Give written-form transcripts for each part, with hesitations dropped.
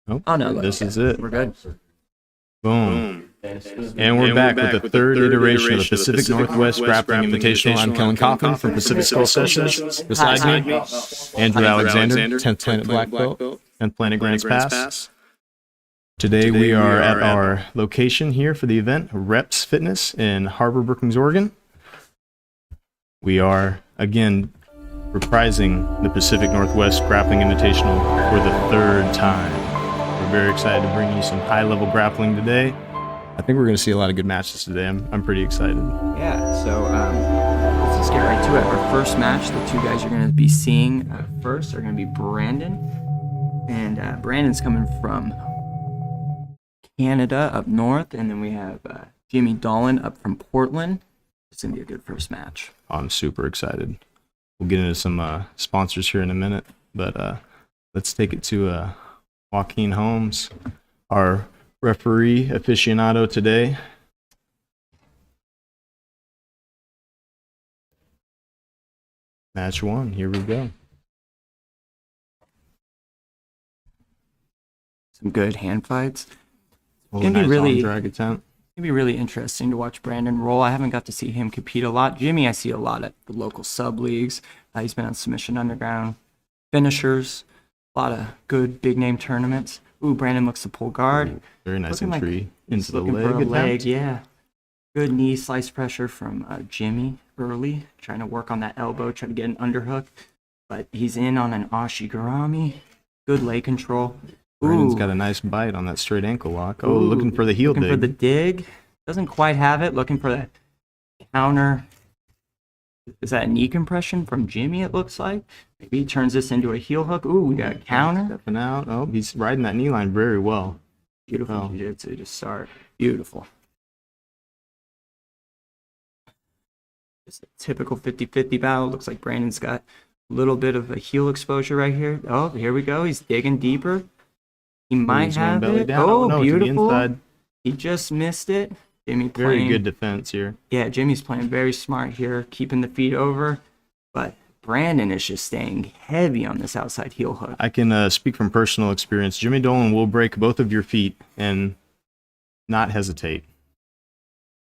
Oh no, This is it. we're good. Boom. And we're back with the third iteration of the Pacific Northwest Grappling Invitational. I'm Kellen Kaufman from Pacific Skull Sessions. Beside me, Andrew Alexander, 10th Planet Black Belt, 10th Planet Grants Pass. Today we are at our location here for the event, Reps Fitness in Harbor Brookings, Oregon. We are, again, reprising the Pacific Northwest Grappling Invitational for the third time. We're very excited to bring you some high-level grappling today. I think we're going to see a lot of good matches today. I'm pretty excited. Yeah, so let's just get right to it. Our first match, the two guys you're going to be seeing first are going to be Brandon. And Brandon's coming from Canada up north. And then we have Jimmy Doleman up from Portland. It's going to be a good first match. I'm super excited. We'll get into some sponsors here in a minute. But let's take it to Joaquin Holmes, our referee aficionado today. Match one, here we go. Some good hand fights. It's gonna be really drag attempt. It's gonna be really interesting to watch Brandon roll. I haven't got to see him compete a lot. Jimmy, I see a lot at the local sub leagues. He's been on Submission Underground, finishers, a lot of good big name tournaments. Ooh, Brandon looks to pull guard. Very nice Looking entry like into the looking for a leg. leg, yeah. Good knee slice pressure from Jimmy early, trying to work on that elbow, try to get an underhook, but he's in on an ashigarami. Good leg control. Brandon's got a nice bite on that straight ankle lock. Oh, looking for the heel dig. Looking for the dig. Doesn't quite have it. Looking for that counter. Is that a knee compression from Jimmy, it looks like? Maybe he turns this into a heel hook. Ooh, we got a counter. Stepping out. Oh, he's riding that knee line very well. Beautiful jiu-jitsu to start. Beautiful. Just a typical 50-50 battle. Looks like Brandon's got a little bit of a heel exposure right here. Oh, here we go. He's digging deeper. He might have it. Down. Oh, no, beautiful. He just missed it. Jimmy playing. Very good defense here. Yeah, Jimmy's playing very smart here, keeping the feet over. But Brandon is just staying heavy on this outside heel hook. I can speak from personal experience. Jimmy Dolan will break both of your feet and not hesitate.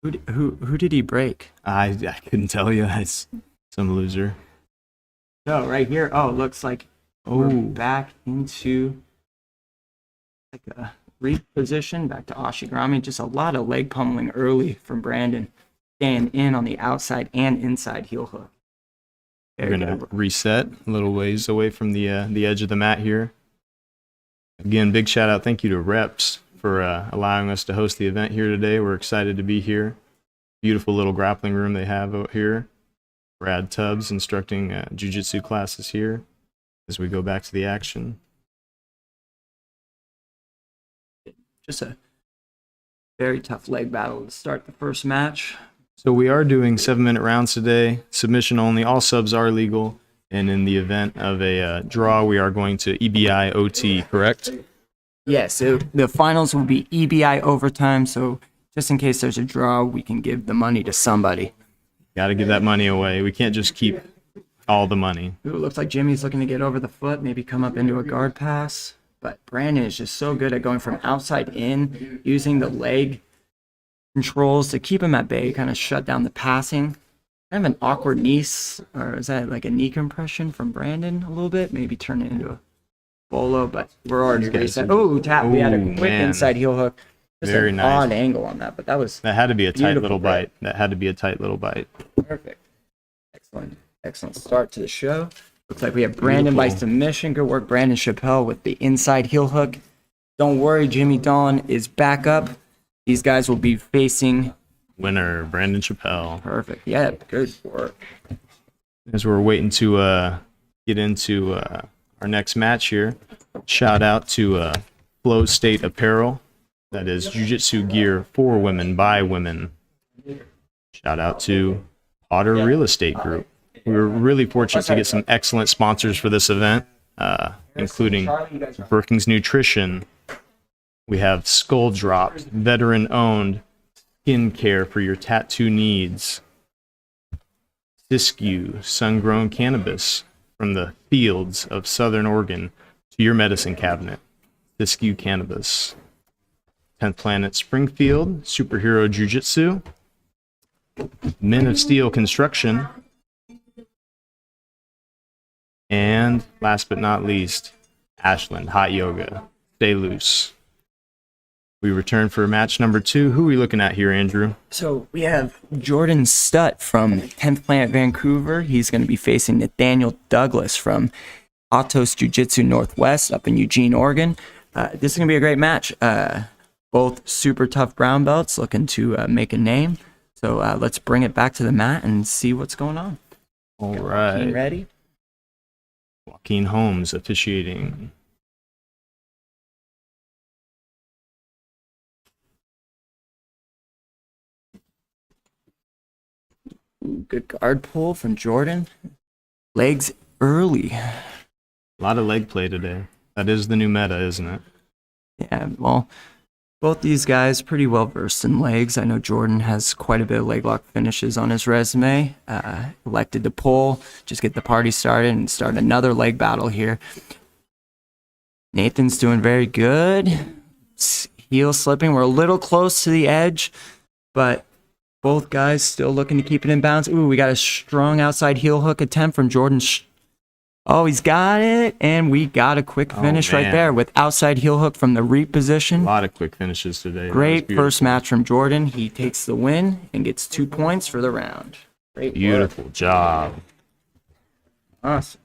Who did he break? I couldn't tell you. It's some loser. So right here, looks like we're back into like a reposition, back to ashigarami. Just a lot of leg pummeling early from Brandon, staying in on the outside and inside heel hook. We're going to reset a little ways away from the edge of the mat here. Again, big shout out. Thank you to Reps for allowing us to host the event here today. We're excited to be here. Beautiful little grappling room they have out here. Brad Tubbs instructing jiu-jitsu classes here as we go back to the action. Just a very tough leg battle to start the first match. So we are doing 7-minute rounds today, submission only. All subs are legal, and in the event of a draw, we are going to EBI OT, correct? Yes, the finals will be EBI overtime, so just in case there's a draw, we can give the money to somebody. Got to give that money away. We can't just keep all the money. Ooh, looks like Jimmy's looking to get over the foot, maybe come up into a guard pass. But Brandon is just so good at going from outside in, using the leg controls to keep him at bay, kind of shut down the passing. Kind of an awkward knee, or is that like a knee compression from Brandon a little bit? Maybe turn it into a bolo, but we're already reset. Oh, tap. We had a quick inside heel hook. Just very an nice odd angle on that, but that had to be a tight little bite. bite. Perfect. Excellent start to the show. Looks like we have Brandon by submission. Good work, Brandon Chappelle, with the inside heel hook. Don't worry, Jimmy Dawn is back up. These guys will be facing winner Brandon Chappelle. Perfect. Yeah, good work. As we're waiting to get into our next match here, shout out to Flow State Apparel. That is jiu-jitsu gear for women by women. Shout out to Potter Real Estate Group. We were really fortunate to get some excellent sponsors for this event, including Brookings Nutrition. We have Skull Drops, veteran-owned skincare for your tattoo needs. Siskiyou, sun-grown cannabis from the fields of Southern Oregon to your medicine cabinet. Disque Cannabis. 10th Planet Springfield, Superhero Jiu-Jitsu. Men of Steel Construction. And last but not least, Ashland Hot Yoga. Stay loose. We return for match number 2. Who are we looking at here, Andrew? So we have Jordan Stitt from 10th Planet Vancouver. He's going to be facing Nathaniel Douglas from Atos Jiu-Jitsu Northwest up in Eugene, Oregon. This is going to be a great match. Both super tough brown belts looking to make a name. So let's bring it back to the mat and see what's going on. All right. Ready? Joaquin Holmes officiating. Good guard pull from Jordan. Legs early. A lot of leg play today. That is the new meta, isn't it? Yeah, well, both these guys pretty well versed in legs. I know Jordan has quite a bit of leg lock finishes on his resume. Elected to pull, just get the party started and start another leg battle here. Nathan's doing very good. Heel slipping. We're a little close to the edge, but both guys still looking to keep it in bounds. Ooh, we got a strong outside heel hook attempt from Jordan. Oh, he's got it, and we got a quick finish right there with outside heel hook from the reap position. A lot of quick finishes today. Great first match from Jordan. He takes the win and gets 2 points for the round. Great Beautiful work. job. Awesome.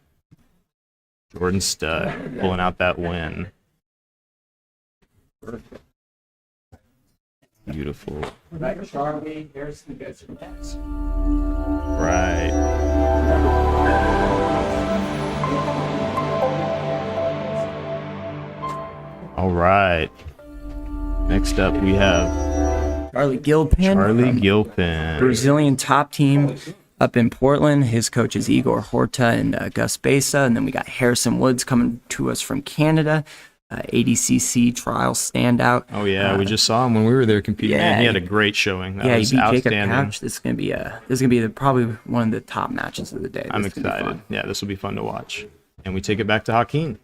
Jordan Stitt pulling out that win. Perfect. Beautiful. Right, Charlie, Harrison goes next. Right. All right. Next up, we have Charlie Gilpin. Charlie Gilpin. Brazilian top team up in Portland. His coach is Igor Horta and Gus Besa. And then we got Harrison Woods coming to us from Canada. ADCC trial standout. Oh yeah, we just saw him when we were there competing. Yeah, Man, he had a great showing. That he was beat Jacob outstanding. Couch. This is gonna be probably one of the top matches of the day. I'm excited. Yeah, this will be fun to watch. And we take it back to Joaquin.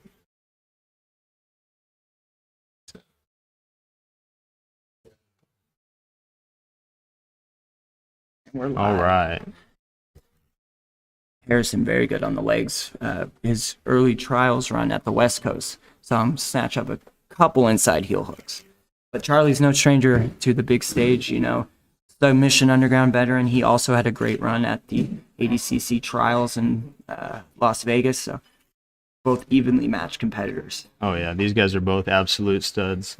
All right. Harrison very good on the legs. His early trials run at the West Coast. Saw him snatch up a couple inside heel hooks. But Charlie's no stranger to the big stage, you know. The Mission Underground veteran. He also had a great run at the ADCC trials in Las Vegas. So both evenly matched competitors. Oh yeah, these guys are both absolute studs.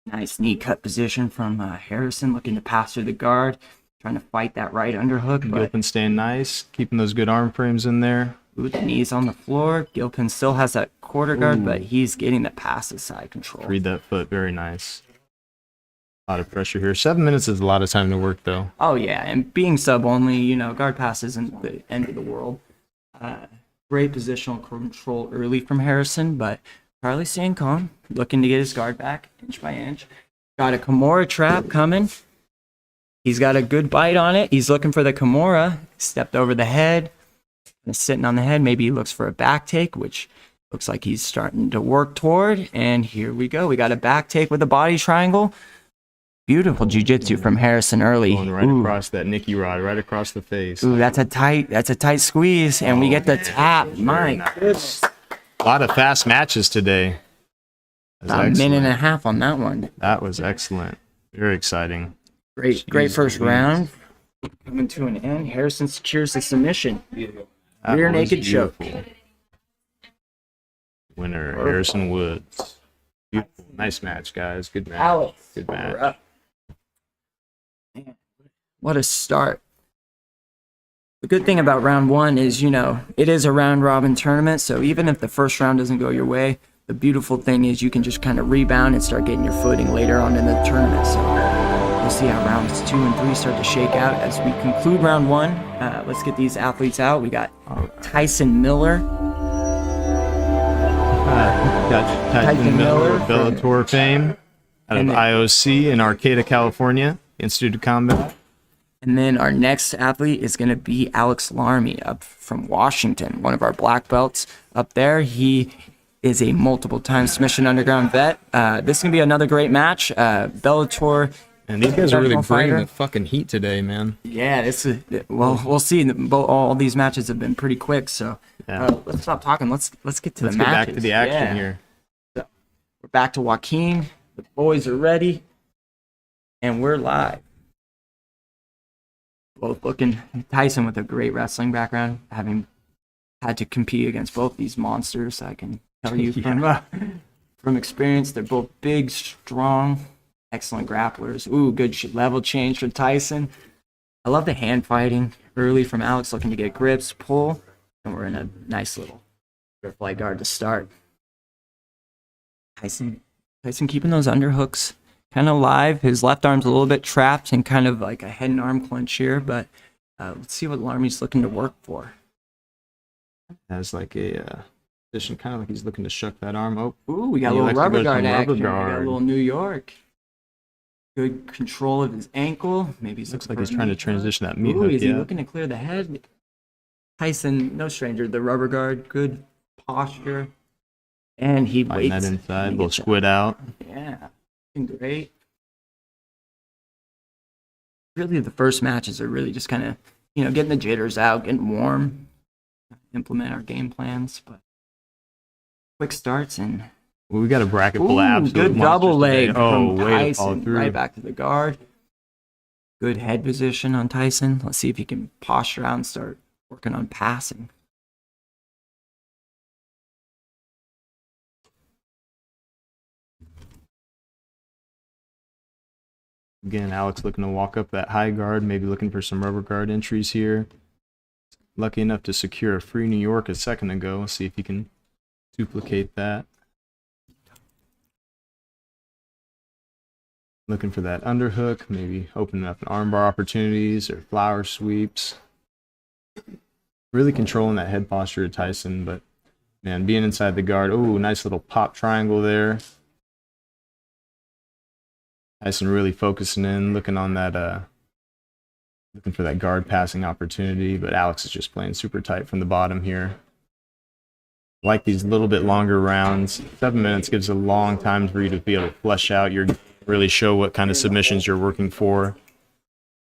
Nice knee cut position from Harrison, looking to pass through the guard, trying to fight that right underhook. Gilpin staying nice, keeping those good arm frames in there. Ooh, the knees on the floor. Gilpin still has that quarter guard, but he's getting the passive side control. Read that foot, very nice. A lot of pressure here. 7 minutes is a lot of time to work, though. Oh, yeah, and being sub only, you know, guard pass isn't the end of the world. Great positional control early from Harrison, but Charlie staying calm, looking to get his guard back inch by inch. Got a Kimura trap coming. He's got a good bite on it. He's looking for the Kimura. Stepped over the head. Sitting on the head. Maybe he looks for a back take, which looks like he's starting to work toward. And here we go. We got a back take with a body triangle. Beautiful jiu-jitsu from Harrison early. Going right across that Nicky rod, right across the face. Ooh, that's a tight squeeze. And we get the tap. My goodness. A lot of fast matches today. About a minute and a half on that one. That was excellent. Very exciting. Great first round. Coming to an end. Harrison secures the submission. Rear naked choke. Winner, Harrison Woods. Beautiful. Nice match, guys. Good match. Alex. Good match. Man, what a start. The good thing about round one is, you know, it is a round robin tournament, so even if the first round doesn't go your way, the beautiful thing is you can just kind of rebound and start getting your footing later on in the tournament. So we'll see how rounds 2 and 3 start to shake out as we conclude round one. Let's get these athletes out. We got Tyson Miller. Got Tyson Miller, Bellator fame, out of IOC in Arcata, California, Institute of Combat. And then our next athlete is going to be Alex Larmie up from Washington, one of our black belts up there. He is a multiple-time submission underground vet. This is going to be another great match. Bellator. And these guys are really bringing fighter. the fucking heat today, man. Yeah, well, we'll see. All these matches have been pretty quick, so let's stop talking. Let's get to the matches. Let's get back to the action here. So, we're back to Joaquin. The boys are ready, and we're live. Both looking Tyson with a great wrestling background, having had to compete against both these monsters. I can tell you from experience, they're both big, strong, excellent grapplers. Ooh, good level change for Tyson. I love the hand fighting early from Alex, looking to get grips, pull, and we're in a nice little butterfly guard to start. Tyson keeping those underhooks kind of live. His left arm's a little bit trapped in kind of like a head and arm clinch here, but let's see what Larmie's looking to work for. Has like a position, kind of like he's looking to shuck that arm. Oh, ooh, we got a little rubber guard action. We got a little New York. Good control of his ankle. Maybe he looks like he's trying to transition that meat hook. Is he looking to clear the head? Tyson, no stranger, the rubber guard, good posture. And he waits. That inside, little squid out. Yeah, great. Really, the first matches are really just kind of, getting the jitters out, getting warm, implement our game plans. But quick starts and. Well, we got a bracket full of absolute good double leg from way to follow Tyson, through. right back to the guard. Good head position on Tyson. Let's see if he can posture out and start working on passing. Again, Alex looking to walk up that high guard, maybe looking for some rubber guard entries here. Lucky enough to secure a free New York a second ago. Let's see if he can duplicate that. Looking for that underhook, maybe opening up an armbar opportunities or flower sweeps. Really controlling that head posture of Tyson, but man, being inside the guard. Oh, nice little pop triangle there. Tyson really focusing in, looking on that, looking for that guard passing opportunity, but Alex is just playing super tight from the bottom here. Like these little bit longer rounds. 7 minutes gives a long time for you to be able to flesh out your, really show what kind of submissions you're working for.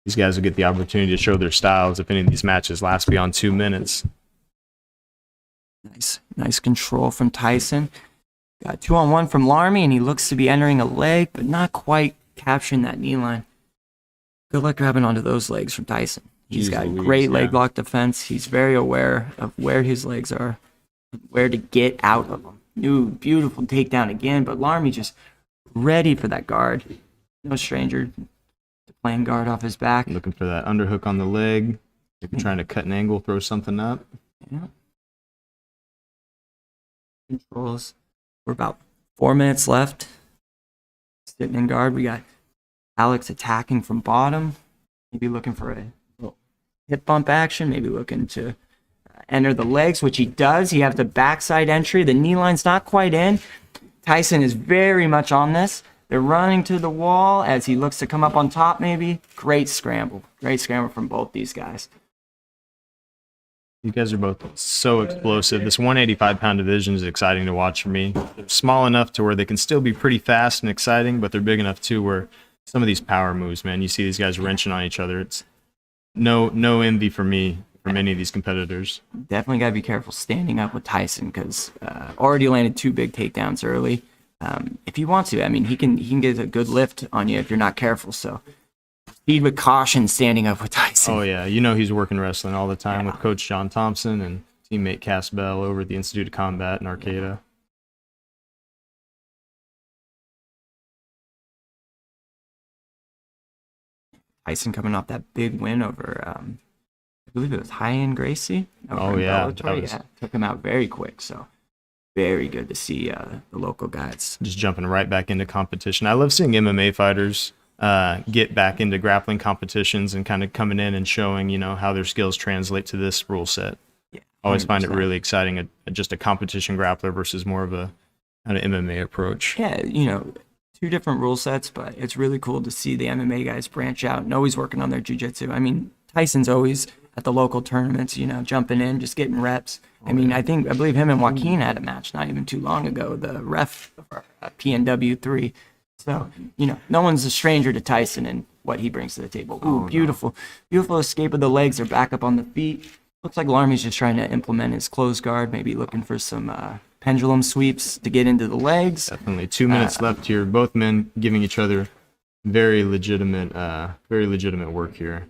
These guys will get the opportunity to show their styles if any of these matches last beyond 2 minutes. Nice control from Tyson. Got 2-on-1 from Larmie, and he looks to be entering a leg, but not quite capturing that knee line. Good luck grabbing onto those legs from Tyson. He's got great leg lock defense. He's very aware of where his legs are, where to get out of them. New beautiful takedown again, but Larmie just ready for that guard. No stranger to playing guard off his back. Looking for that underhook on the leg. Maybe trying to cut an angle, throw something up. Yeah. Controls. We're about 4 minutes left. Sitting in guard. We got Alex attacking from bottom. Maybe looking for a little hip bump action. Maybe looking to enter the legs, which he does. He has the backside entry. The knee line's not quite in. Tyson is very much on this. They're running to the wall as he looks to come up on top maybe. Great scramble. Great scramble from both these guys. You guys are both so explosive. This 185-pound division is exciting to watch for me. They're small enough to where they can still be pretty fast and exciting, but they're big enough too where some of these power moves, man, you see these guys wrenching on each other. It's no envy for me from any of these competitors. Definitely got to be careful standing up with Tyson because already landed 2 big takedowns early. If he wants to, I mean, he can get a good lift on you if you're not careful. So speed with caution standing up with Tyson. Oh, yeah. He's working wrestling all the time with Coach John Thompson and teammate Cass Bell over at the Institute of Combat in Arcata. Tyson coming off that big win over, I believe it was High-End Gracie. Oh, yeah. Took him out very quick. So very good to see the local guys. Just jumping right back into competition. I love seeing MMA fighters get back into grappling competitions and kind of coming in and showing, how their skills translate to this rule set. Yeah, I always find it really exciting, just a competition grappler versus more of a kind of MMA approach. Yeah, 2 different rule sets, but it's really cool to see the MMA guys branch out and always working on their jiu-jitsu. I mean, Tyson's always at the local tournaments, jumping in, just getting reps. I mean, I believe him and Joaquin had a match not even too long ago, the ref PNW 3. So, no one's a stranger to Tyson and what he brings to the table. Ooh, beautiful. Beautiful escape of the legs. They're back up on the feet. Looks like Larmie's just trying to implement his close guard, maybe looking for some pendulum sweeps to get into the legs. Definitely 2 minutes left here. Both men giving each other very legitimate work here.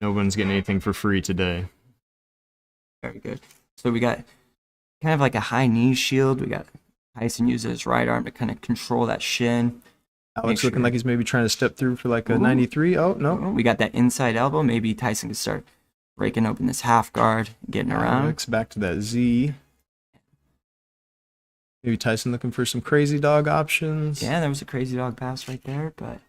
No one's getting anything for free today. Very good. So we got kind of like a high knee shield. We got Tyson using his right arm to kind of control that shin. Alex looking like he's maybe trying to step through for like a 93. Oh, no. We got that inside elbow. Maybe Tyson can start breaking open this half guard, getting around. Alex back to that Z. Maybe Tyson looking for some crazy dog options. Yeah, there was a crazy dog pass right there. But,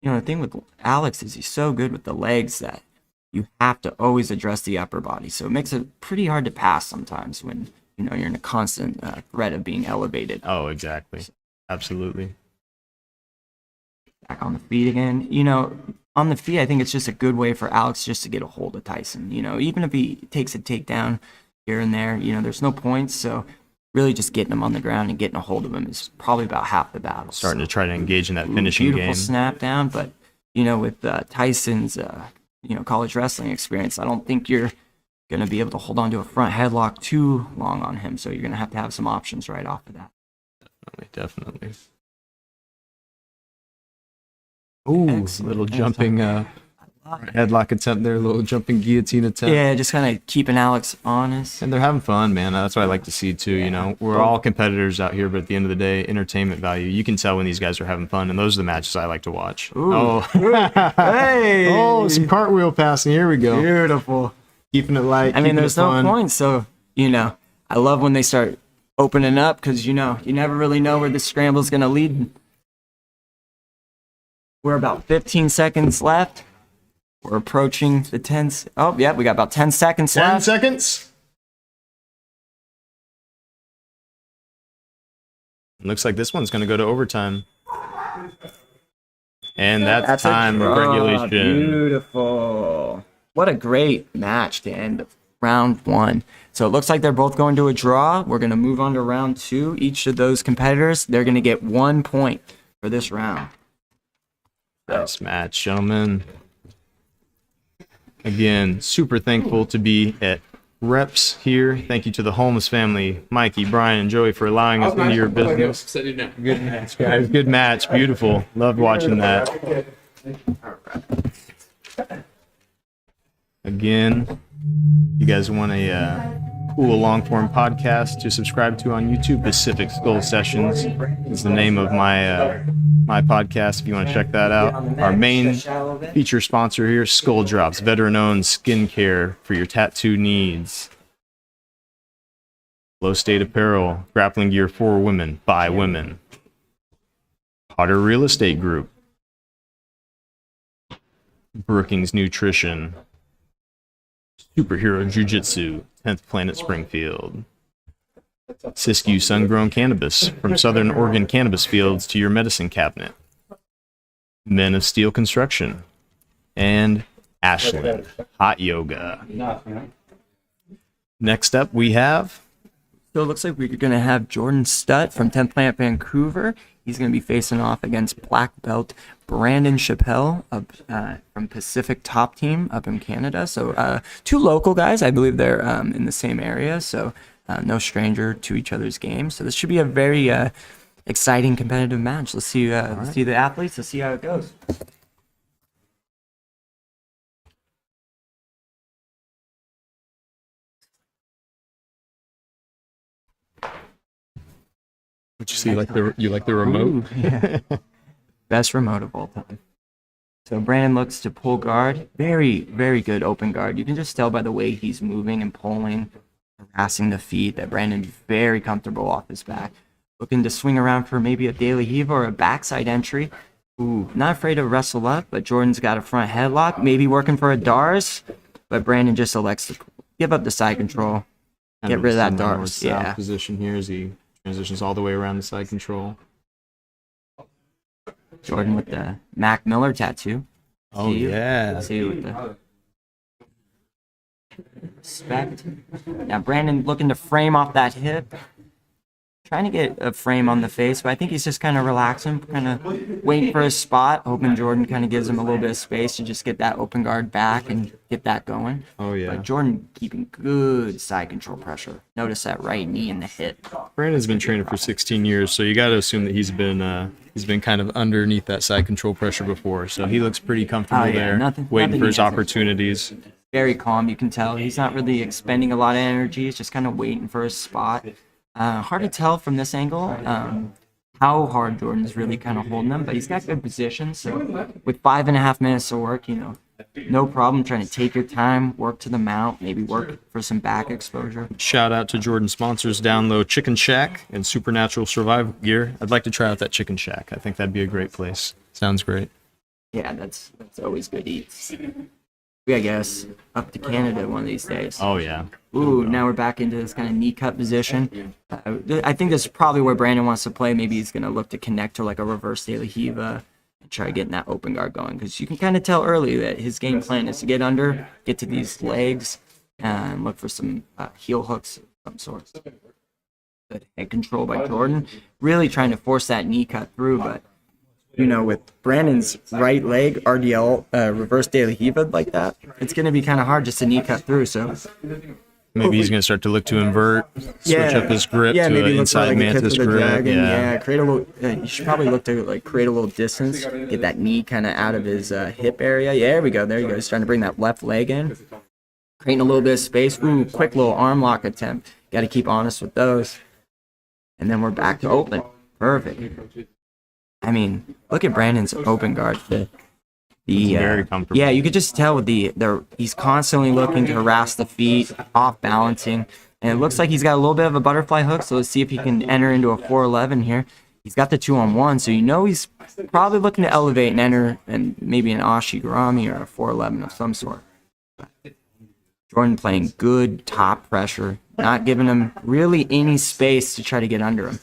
the thing with Alex is he's so good with the legs that you have to always address the upper body. So it makes it pretty hard to pass sometimes when, you're in a constant threat of being elevated. Oh, exactly. Absolutely. Back on the feet again. On the feet, I think it's just a good way for Alex just to get a hold of Tyson. Even if he takes a takedown here and there, there's no points. So really just getting him on the ground and getting a hold of him is probably about half the battle. Starting to try to engage in that finishing beautiful game. Snap down, but, with Tyson's, college wrestling experience, I don't think you're going to be able to hold on to a front headlock too long on him. So you're going to have some options right off of that. Definitely. Ooh, little jumping headlock attempt there, little jumping guillotine attempt. Yeah, just kind of keeping Alex honest. And they're having fun, man. That's what I like to see too. We're all competitors out here, but at the end of the day, entertainment value. You can tell when these guys are having fun, and those are the matches I like to watch. Ooh. Oh, Hey! Oh, some cartwheel passing. Here we go. Beautiful. Keeping it light. I mean, there's no point. So I love when they start opening up because you never really know where the scramble is going to lead. We're about 15 seconds left. We're approaching the 10. Oh, yeah, we got about 10 seconds 10 left. seconds. Looks like this one's going to go to overtime. And that's time of regulation. Beautiful. What a great match to end round 1. So it looks like they're both going to a draw. We're going to move on to round 2. Each of those competitors, they're going to get 1 point for this round. Nice match, gentlemen. Again, super thankful to be at Reps here. Thank you to the Holmes family, Mikey, Brian, and Joey for allowing us into your business. Good match, guys. Good match. Beautiful. Loved watching that. Again, you guys want a cool long-form podcast to subscribe to on YouTube, Pacific Skull Sessions is the name of my my podcast if you want to check that out. Our main feature sponsor here, Skull Drops, veteran-owned skincare for your tattoo needs. Low State Apparel, grappling gear for women, by women. Potter Real Estate Group. Brookings Nutrition. Superhero Jiu-Jitsu, 10th Planet Springfield. Siskiyou Sun-Grown Cannabis, from Southern Oregon cannabis fields to your medicine cabinet. Men of Steel Construction. And Ashland, Hot Yoga. Next up we have... So it looks like we're going to have Jordan Stitt from 10th Planet Vancouver. He's going to be facing off against black belt Brandon Chappelle from Pacific Top Team up in Canada. So 2 local guys. I believe they're in the same area. So no stranger to each other's games. So this should be a very exciting competitive match. Let's see the athletes. Let's see how it goes. What you see? You like the remote? Ooh, yeah. Best remote of all time. So Brandon looks to pull guard. Very, very good open guard. You can just tell by the way he's moving and pulling, harassing the feet, that Brandon's very comfortable off his back. Looking to swing around for maybe a daily heave or a backside entry. Ooh, not afraid to wrestle up, but Jordan's got a front headlock. Maybe working for a Dars, but Brandon just elects to give up the side control. Get rid of that Dars. Yeah. Position here as he transitions all the way around the side control. Jordan with the Mac Miller tattoo. Oh, yeah. See with the Respect. Now Brandon looking to frame off that hip. Trying to get a frame on the face, but I think he's just kind of relaxing, kind of waiting for his spot, hoping Jordan kind of gives him a little bit of space to just get that open guard back and get that going. Oh, yeah. But Jordan keeping good side control pressure. Notice that right knee in the hip. Brandon's been training for 16 years, so you got to assume that he's been kind of underneath that side control pressure before. So he looks pretty comfortable there, waiting for his opportunities. Very calm, you can tell. He's not really expending a lot of energy. He's just kind of waiting for his spot. Hard to tell from this angle how hard Jordan's really kind of holding him, but he's got good position. So with 5.5 minutes of work, no problem trying to take your time, work to the mount, maybe work for some back exposure. Shout out to Jordan sponsors down low, Chicken Shack and Supernatural Survival Gear. I'd like to try out that Chicken Shack. I think that'd be a great place. Sounds great. Yeah, that's always good eats. We gotta get us up to Canada one of these days. Oh, yeah. Ooh, now we're back into this kind of knee cut position. I think this is probably where Brandon wants to play. Maybe he's going to look to connect to like a reverse De La Riva and try getting that open guard going. Because you can kind of tell early that his game plan is to get under, get to these legs, and look for some heel hooks of some sort. Good head control by Jordan. Really trying to force that knee cut through, but with Brandon's right leg RDL reverse De La Riva like that, it's going to be kind of hard just to knee cut through. So maybe he's going to start to look to invert, switch up his grip to maybe an inside mantis grip. Create a little. You should probably look to like create a little distance, get that knee kind of out of his hip area. Yeah, there we go. There you go. He's trying to bring that left leg in, creating a little bit of space. Ooh, quick little arm lock attempt. Got to keep honest with those. And then we're back to open. Perfect. I mean, look at Brandon's open guard. Very comfortable. Yeah, you could just tell with he's constantly looking to harass the feet, off balancing, and it looks like he's got a little bit of a butterfly hook. So let's see if he can enter into a 411 here. He's got the 2-on-1, so he's probably looking to elevate and enter, and maybe an Ashigarami or a 411 of some sort. Jordan playing good top pressure, not giving him really any space to try to get under him.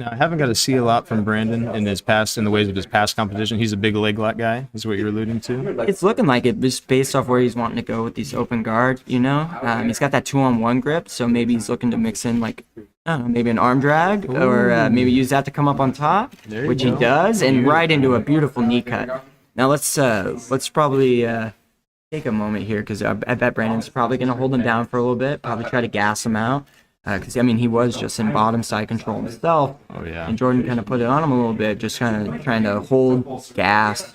Now, I haven't got to see a lot from Brandon in the ways of his past competition. He's a big leg lock guy, is what you're alluding to. It's looking like it, just based off where he's wanting to go with these open guard, He's got that 2-on-1 grip, so maybe he's looking to mix in, like, I don't know, maybe an arm drag, or maybe use that to come up on top, which he does, and right into a beautiful knee cut. Now, let's probably take a moment here, because I bet Brandon's probably going to hold him down for a little bit, probably try to gas him out. Because, he was just in bottom side control himself. Oh, yeah. And Jordan kind of put it on him a little bit, just kind of trying to hold gas,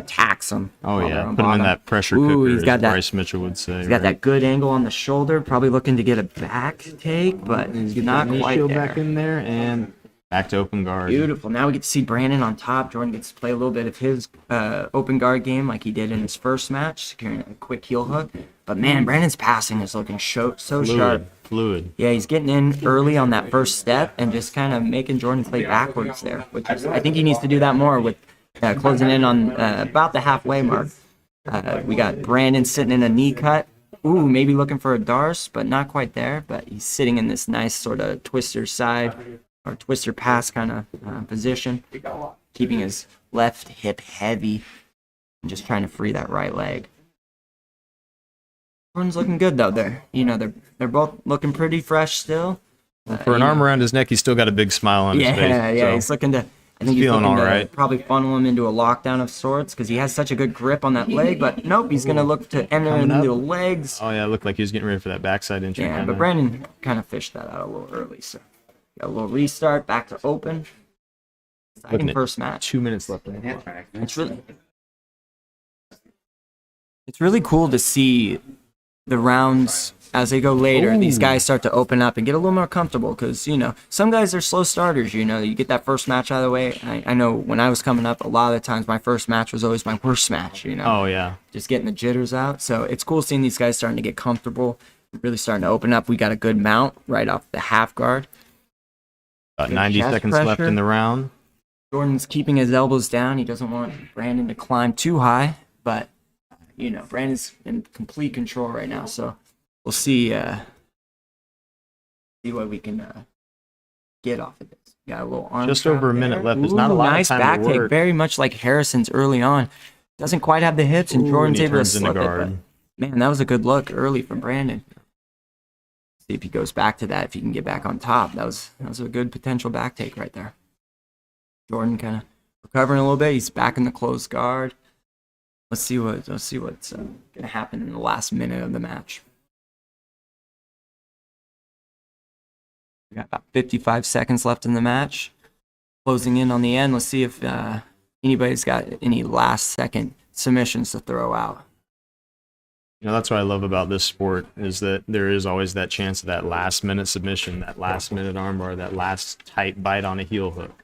tax him. Oh, yeah. Put him in that pressure cooker, he's got as Bryce Mitchell would say. He's got that good angle on the shoulder, probably looking to get a back take, but he's not quite there. Back in there, and back to open guard. Beautiful. Now we get to see Brandon on top. Jordan gets to play a little bit of his open guard game like he did in his first match, securing a quick heel hook. But, man, Brandon's passing is looking so sharp. Fluid. Yeah, he's getting in early on that first step and just kind of making Jordan play backwards there, which is, I think he needs to do that more with closing in on about the halfway mark. We got Brandon sitting in a knee cut. Ooh, maybe looking for a Darce, but not quite there. But he's sitting in this nice sort of twister side or twister pass kind of position, keeping his left hip heavy and just trying to free that right leg. Jordan's looking good though. They're both looking pretty fresh still. For an arm around his neck, he's still got a big smile on his face. Yeah. He's looking to. I think he's feeling looking all to right. Probably funnel him into a lockdown of sorts because he has such a good grip on that leg. But nope, he's gonna look to enter into the legs. Oh yeah, it looked like he was getting ready for that backside entry. Yeah, but Brandon kind of fished that out a little early. So got a little restart, back to open. Exciting first match. 2 minutes left in the clock. It's really cool to see the rounds as they go later. These guys start to open up and get a little more comfortable because, some guys are slow starters. You get that first match out of the way. I know when I was coming up, a lot of the times my first match was always my worst match, Oh, yeah. Just getting the jitters out. So it's cool seeing these guys starting to get comfortable, really starting to open up. We got a good mount right off the half guard. About 90 seconds left in the round. Jordan's keeping his elbows down. He doesn't want Brandon to climb too high, but Brandon's in complete control right now, so we'll see what we can get off of this. Got a little arm. Just over a minute left. There's not a lot of time back to work. take, very much like Harrison's early on. Doesn't quite have the hips, and Jordan's able to slip it. But Man, that was a good look early from Brandon. See if he goes back to that, if he can get back on top. That was a good potential back take right there. Jordan kind of recovering a little bit. He's back in the closed guard. Let's see what's going to happen in the last minute of the match. We got about 55 seconds left in the match. Closing in on the end. Let's see if anybody's got any last-second submissions to throw out. That's what I love about this sport is that there is always that chance of that last-minute submission, that last-minute armbar, that last tight bite on a heel hook.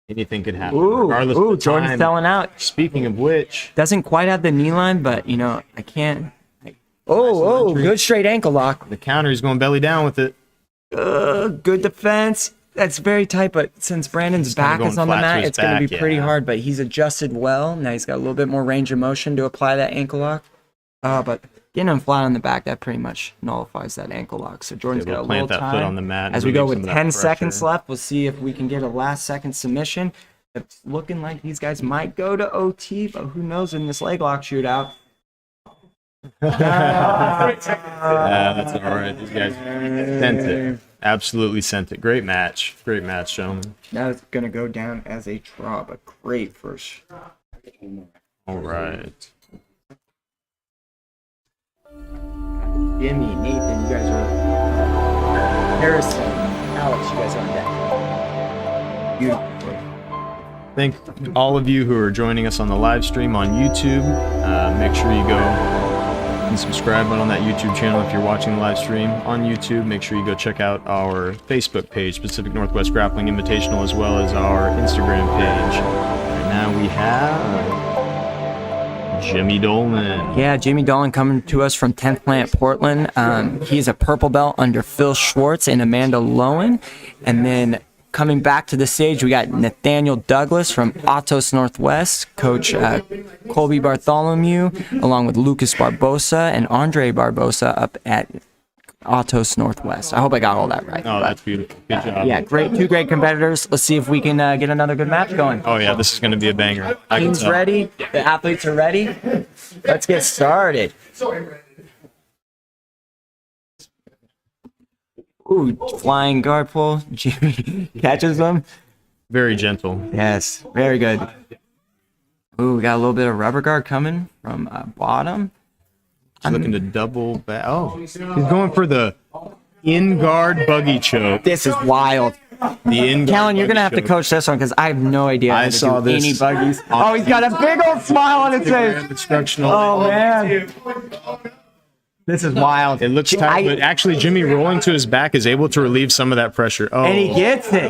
Anything could happen. Regardless of the Jordan's time. selling out. Speaking of which, Doesn't quite have the knee line, but, I can't. Good straight ankle lock. the counter, he's going belly down with it. Good defense. That's very tight, but since Brandon's back going is on the flat to mat, his it's going to be back, pretty yeah. hard, but he's adjusted well. Now he's got a little bit more range of motion to apply that ankle lock. But getting him flat on the back, that pretty much nullifies that ankle lock. So Jordan's Able got to a plant little that time. foot on the mat and As we go relieve with some of that 10 seconds pressure. left, we'll see if we can get a last-second submission. It's looking like these guys might go to OT, but who knows in this leg lock shootout. Yeah, that's all right. These guys sent it. Absolutely sent it. Great match. Great match, gentlemen. That's going to go down as a draw, but great first. All right. Jimmy, Nathan, you guys are. Harrison, Alex, you guys are on deck. Beautiful. Thank all of you who are joining us on the live stream on YouTube. Make sure you go and subscribe on that YouTube channel if you're watching the live stream on YouTube. Make sure you go check out our Facebook page, Pacific Northwest Grappling Invitational, as well as our Instagram page. Right now we have Jimmy Doleman. Yeah, Jimmy Dolan coming to us from 10th Plant, Portland. He's a purple belt under Phil Schwartz and Amanda Lowen. And then coming back to the stage, we got Nathaniel Douglas from Atos Northwest, Coach Colby Bartholomew, along with Lucas Barbosa and Andre Barbosa up at Atos Northwest. I hope I got all that right. Oh, that's beautiful. Good job. Yeah, two great competitors. Let's see if we can get another good match going. Oh, yeah, this is going to be a banger. I can Team's tell. ready. The athletes are ready. Let's get started. Ooh, flying guard pull. Jimmy catches them. Very gentle. Yes, very good. Ooh, we got a little bit of rubber guard coming from bottom. He's looking to double back. Oh, he's going for the in-guard buggy choke. This is wild. The in-guard Callan, you're going to have buggy to choke. coach this one because I have no idea how I to saw do this any buggies. on- Oh, he's got a big old smile on his face. Instructional. Oh, man. This is wild. It looks tight, but actually Jimmy rolling to his back is able to relieve some of that pressure. Oh, And he gets it.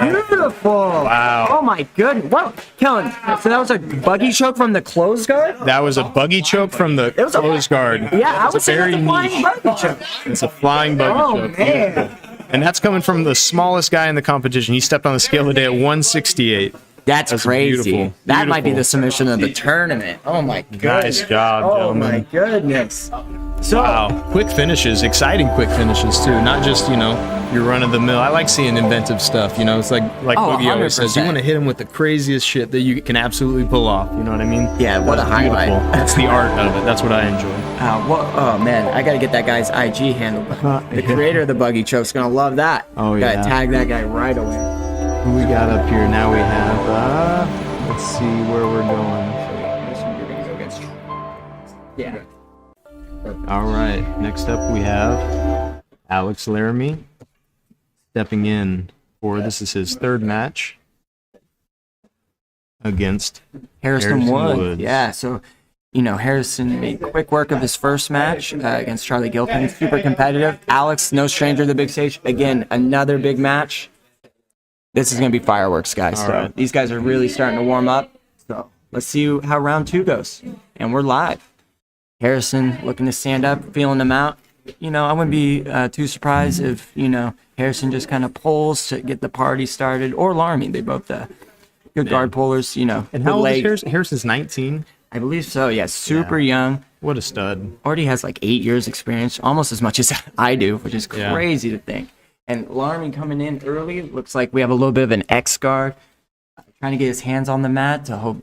Beautiful. Wow. Oh, my goodness. What? Kellen, so that was a buggy choke from the closed guard? that was a buggy choke from the was a- closed guard. Yeah, I It's would say very that's a flying niche. buggy choke. It's a flying buggy Oh, choke. man. And that's coming from the smallest guy in the competition. He stepped on the scale today at 168. That's crazy. beautiful. That might be Beautiful. the submission of the tournament. Oh, my goodness. Nice job, Oh, gentlemen. my goodness. So, Wow, quick finishes, exciting quick finishes too. Not just your run of the mill. I like seeing inventive stuff. It's like Oh, Boogie always says, you 100%. want to hit him with the craziest shit that you can absolutely pull off. You know what I mean? Yeah, what That's a highlight. beautiful. That's the art of it. That's what I enjoy. oh, man, I got to get that guy's IG handle. The creator of the buggy choke's going to love that. Oh, Got yeah. to tag that guy right away. Who we got up here? Now we have. Let's see where we're going. Yeah. All right. Next up we have Alex Larmie stepping in for this is his third match against Harrison Wood. Woods. Yeah, so, Harrison made quick work of his first match against Charlie Gilpin. Super competitive. Alex, no stranger to the big stage. Again, another big match. This is going to be fireworks, guys. All So right. these guys are really starting to warm up. So let's see how round 2 goes. And we're live. Harrison looking to stand up, feeling them out. I wouldn't be too surprised if, Harrison just kind of pulls to get the party started. Or Larmie. They both good guard pullers, And good how old is leg. Harrison? Harrison's 19. I believe so, yeah. Super young. What a stud. Already has like 8 years experience, almost as much as I do, which is Yeah. crazy to think. And Larmie coming in early, looks like we have a little bit of an X guard. Trying to get his hands on the mat to hope,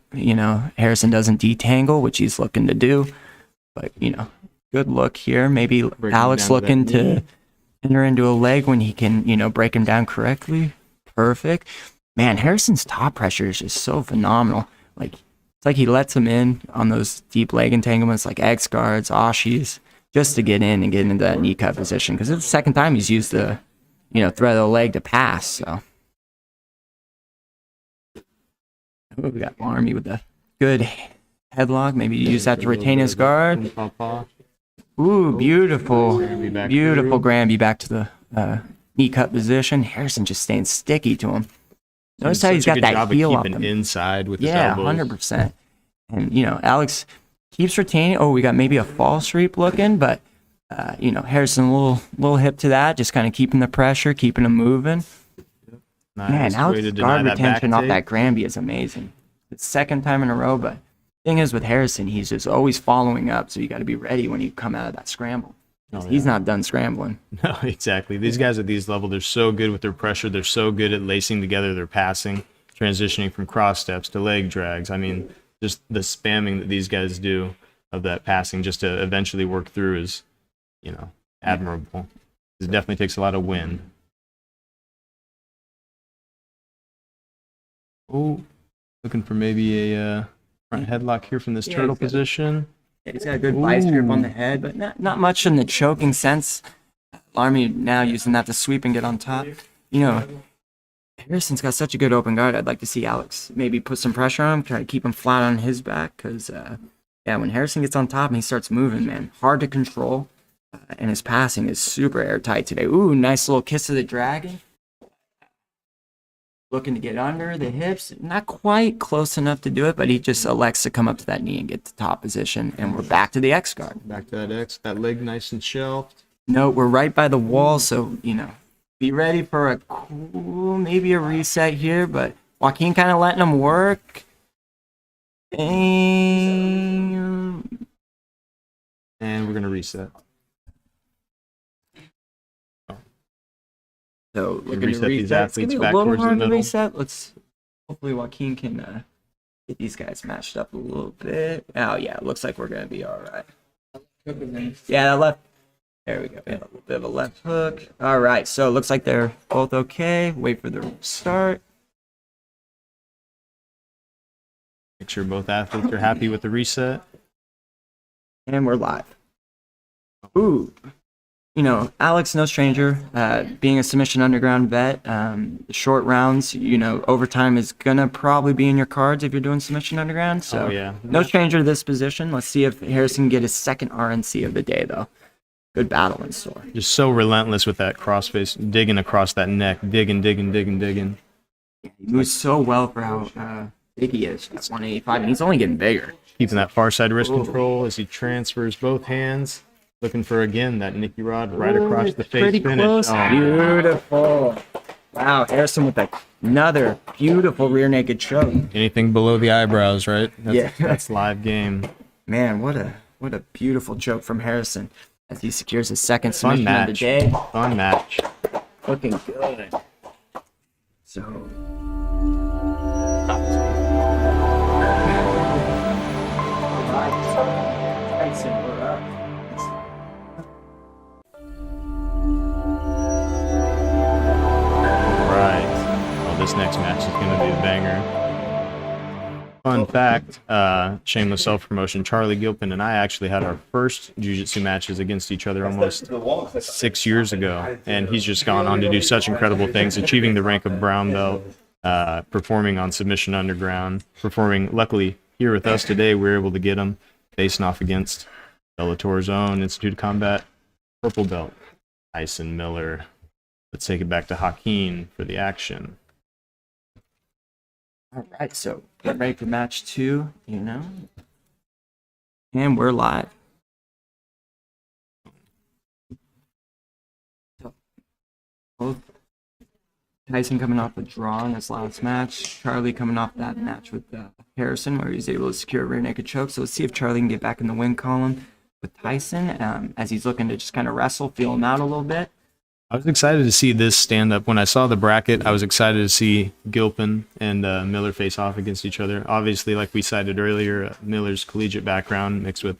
Harrison doesn't detangle, which he's looking to do. But, good look here. Maybe Breaking Alex down to that looking to knee. enter into a leg when he can, break him down correctly. Perfect. Man, Harrison's top pressure is just so phenomenal. Like, it's like he lets him in on those deep leg entanglements like X guards, Ashis, just to get in and get into that knee cut position. Because it's the second time he's used the, thread of the leg to pass. So, we got Larmie with a good headlock. Maybe use that to retain his guard. Ooh, beautiful. Beautiful Granby back to the knee cut position. Harrison just staying sticky to him. Notice how he's got that heel up him. Inside with his Yeah, elbows. 100%. And, Alex keeps retaining. Oh, we got maybe a false reap looking, but, Harrison a little hip to that, just kind of keeping the pressure, keeping him moving. Nice. Man, Alex's guard retention off take. that Granby is amazing. It's second time in a row, but thing is with Harrison, he's just always following up, so you got to be ready when you come out of that scramble. He's not done scrambling. No, exactly. These guys at these levels, they're so good with their pressure. They're so good at lacing together their passing, transitioning from cross steps to leg drags. I mean, just the spamming that these guys do of that passing just to eventually work through is, admirable. It definitely takes a lot of wind. Oh, looking for maybe a front headlock here from this turtle position. Yeah, he's got a good vice grip on the head, but not much in the choking sense. Larmie now using that to sweep and get on top. Harrison's got such a good open guard. I'd like to see Alex maybe put some pressure on him, try to keep him flat on his back, because, when Harrison gets on top and he starts moving, man, hard to control, and his passing is super airtight today. Ooh, nice little kiss of the dragon. Looking to get under the hips, not quite close enough to do it, but he just elects to come up to that knee and get to top position, and we're back to the X guard. Back to that X, that leg nice and shelved. No, we're right by the wall, so, be ready for a cool, maybe a reset here, but Joaquin kind of letting him work. And we're going to reset. So looking reset to these reset. It's gonna athletes be a back little towards the hard to middle. reset. Hopefully Joaquin can get these guys matched up a little bit. Oh yeah, it looks like we're gonna be all right. Yeah, that left. There we go. We had a little bit of a left hook. All right, so it looks like they're both okay. Wait for the start. Make sure both athletes are happy with the reset. And we're live. Ooh. Alex, no stranger, being a submission underground vet, short rounds, overtime is going to probably be in your cards if you're doing submission underground. So, no stranger to this position. Let's see if Harrison can get his second RNC of the day, though. Good battle in store. Just so relentless with that crossface, digging across that neck, digging. He moves so well for how big he is at 185, and he's only getting bigger. Keeping that far side wrist control as he transfers both hands. Looking for, again, that Nicky Rod right across the face Pretty finish. close. Oh, Beautiful. Wow, Harrison with another beautiful rear naked choke. anything below the eyebrows, right? Yeah. That's live game. Man, what a beautiful choke from Harrison as he secures his second Fun submission of the match. day. Fun match. Looking good. So. Tyson, we're up. Right. Well, this next match is going to be a banger. Fun fact, shameless self-promotion, Charlie Gilpin and I actually had our first jiu-jitsu matches against each other almost 6 years ago, and he's just gone on to do such incredible things, achieving the rank of brown belt, performing on Submission Underground, performing, luckily, here with us today, we were able to get him facing off against Bellator's own Institute of Combat purple belt, Tyson Miller. Let's take it back to Joaquin for the action. All right, so get ready for match 2, and we're live. So, both Tyson coming off a draw in his last match, Charlie coming off that match with Harrison where he was able to secure a rear naked choke. So let's see if Charlie can get back in the win column with Tyson as he's looking to just kind of wrestle, feel him out a little bit. I was excited to see this stand up. When I saw the bracket, I was excited to see Gilpin and Miller face off against each other. Obviously, like we cited earlier, Miller's collegiate background mixed with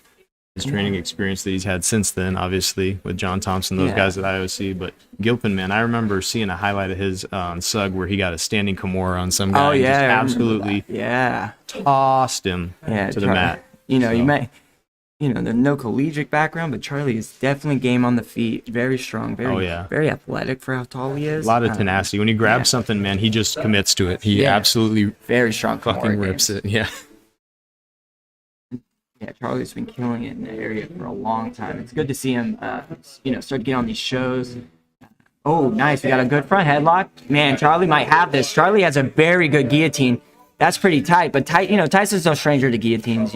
his training experience that he's had since then, obviously, with John Thompson, those guys at IOC. But Gilpin, man, I remember seeing a highlight of his on Sug where he got a standing Kimura on some guy and just absolutely tossed him to the mat. You know, you might, there's no collegiate background, but Charlie is definitely game on the feet, very strong, very athletic for how tall he is. A lot of tenacity. When he grabs something, man, he just commits to it. He absolutely very strong fucking rips it. Yeah. Yeah, Charlie's been killing it in the area for a long time. It's good to see him, start to get on these shows. Oh, nice. We got a good front headlock. Man, Charlie might have this. Charlie has a very good guillotine. That's pretty tight. But, Tyson's no stranger to guillotines,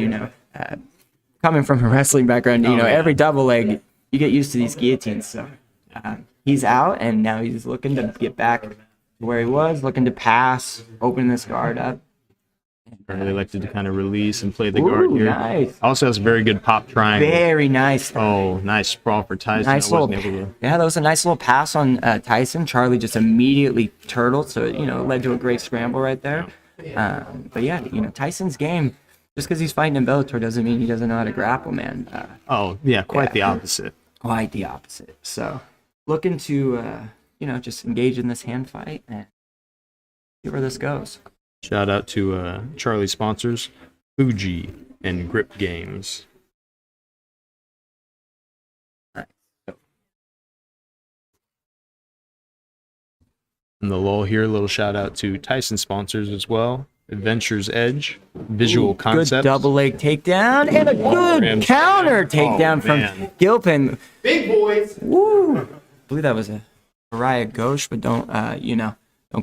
coming from a wrestling background, every double leg, you get used to these guillotines. So he's out, and now he's looking to get back to where he was, looking to pass, open this guard up. They elected to kind of release and play the guard here. Nice. Also has a very good pop triangle. Very nice. Oh, nice sprawl for Tyson. That was a nice little pass on Tyson. Charlie just immediately turtled, so it led to a great scramble right there. But yeah, Tyson's game, just because he's fighting in Bellator doesn't mean he doesn't know how to grapple, man. Quite the opposite. Quite the opposite. So looking to just engage in this hand fight and see where this goes. Shout out to Charlie's sponsors, Fuji and Grip Games. In the lull here, a little shout out to Tyson sponsors as well. Adventure's Edge, Visual Concepts. Good double leg takedown and a good counter takedown from Gilpin. Big boys. Woo! I believe that was a Mariah Ghosh, but don't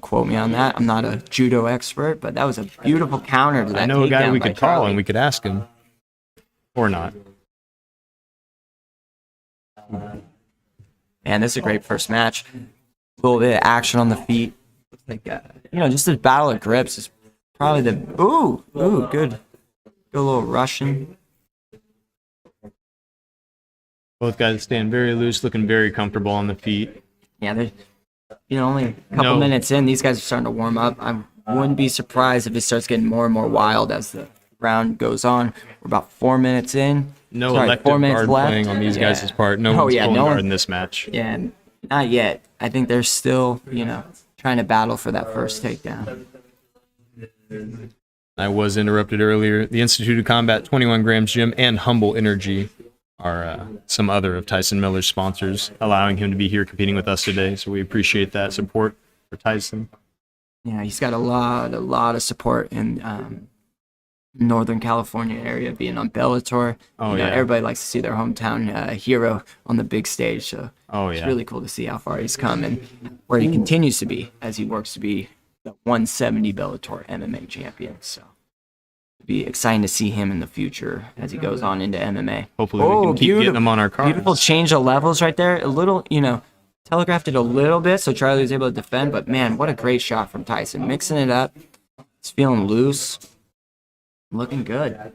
quote me on that. I'm not a judo expert, but that was a beautiful counter to that. I know a guy we could call Charlie. and we could ask him. Or not. Man, this is a great first match. A little bit of action on the feet. Like, just this battle of grips is probably the... Ooh, good. Good little Russian. Both guys stand very loose, looking very comfortable on the feet. Yeah, they're... only a couple minutes in, these guys are starting to warm up. I wouldn't be surprised if it starts getting more and more wild as the round goes on. We're about 4 minutes in. Elective 4 minutes guard left. playing on these guys' part. No one's pulling guard in this match. Yeah, not yet. I think they're still, trying to battle for that first takedown. I was interrupted earlier. The Institute of Combat 21 Grams Gym and Humble Energy are some other of Tyson Miller's sponsors, allowing him to be here competing with us today. So we appreciate that support for Tyson. Yeah, he's got a lot of support in Northern California area, being on Bellator. Everybody likes to see their hometown hero on the big stage. So it's really cool to see how far he's come and where he continues to be as he works to be the 170 Bellator MMA champion. So it'll be exciting to see him in the future as he goes on into MMA. Hopefully we can keep getting him on our cards. Beautiful change of levels right there. A little, telegraphed it a little bit so Charlie was able to defend, but man, what a great shot from Tyson. Mixing it up. He's feeling loose. Looking good.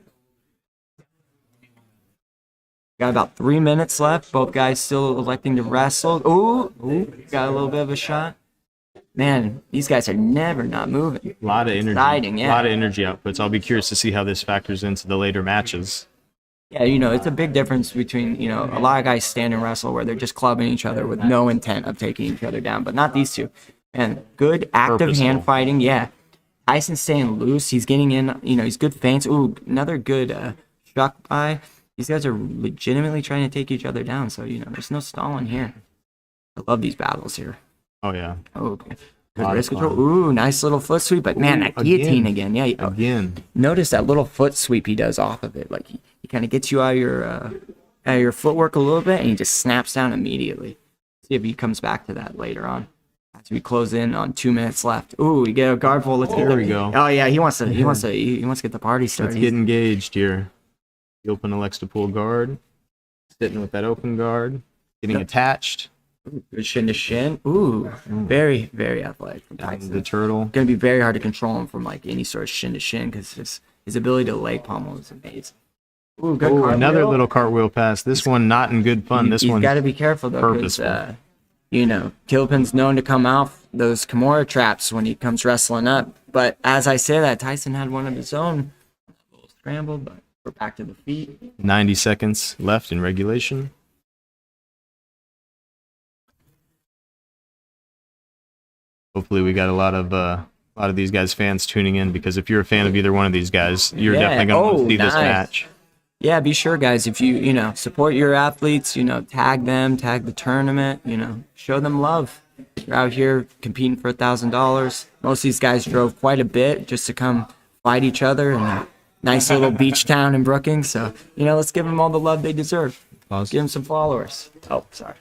Got about 3 minutes left. Both guys still electing to wrestle. Ooh, got a little bit of a shot. Man, these guys are never not moving. A lot of energy. Exciting, yeah. A lot of energy outputs. I'll be curious to see how this factors into the later matches. Yeah, it's a big difference between, a lot of guys stand and wrestle where they're just clubbing each other with no intent of taking each other down, but not these two. And good active hand fighting, yeah. Tyson's staying loose. He's getting in, he's good feints. Ooh, another good shuck by. These guys are legitimately trying to take each other down, so, there's no stalling here. I love these battles here. Oh, yeah. Oh, okay. Good wrist control. Ooh, nice little foot sweep, but man, that guillotine again. Yeah. Again. Notice that little foot sweep he does off of it. Like, he kind of gets you out of your footwork a little bit, and he just snaps down immediately. See if he comes back to that later on. As we close in on 2 minutes left. Ooh, we get a guard pull. There we go. Oh yeah, he wants to get the party started. Let's get engaged here. Gilpin elects to pull guard. Sitting with that open guard. Getting attached. Ooh, good shin to shin. Ooh, very, very athletic from Tyson. The turtle. Gonna be very hard to control him from like any sort of shin to shin because his ability to leg pummel is amazing. Ooh, good cartwheel. Another little cartwheel pass. This one not in good fun. This one. You got to be careful though, because Gilpin's known to come out those Kimura traps when he comes wrestling up. But as I say that, Tyson had one of his own. A little scramble, but We're back to the feet. 90 seconds left in regulation. Hopefully we got a lot of these guys fans tuning in, because if you're a fan of either one of these guys, you're definitely going to see this match. Yeah, be sure, guys, if you support your athletes, tag them, tag the tournament, show them love. You're out here competing for $1,000. Most of these guys drove quite a bit just to come fight each other in a nice little beach town in Brookings. So, let's give them all the love they deserve. Pause. Give them some followers. Oh, sorry.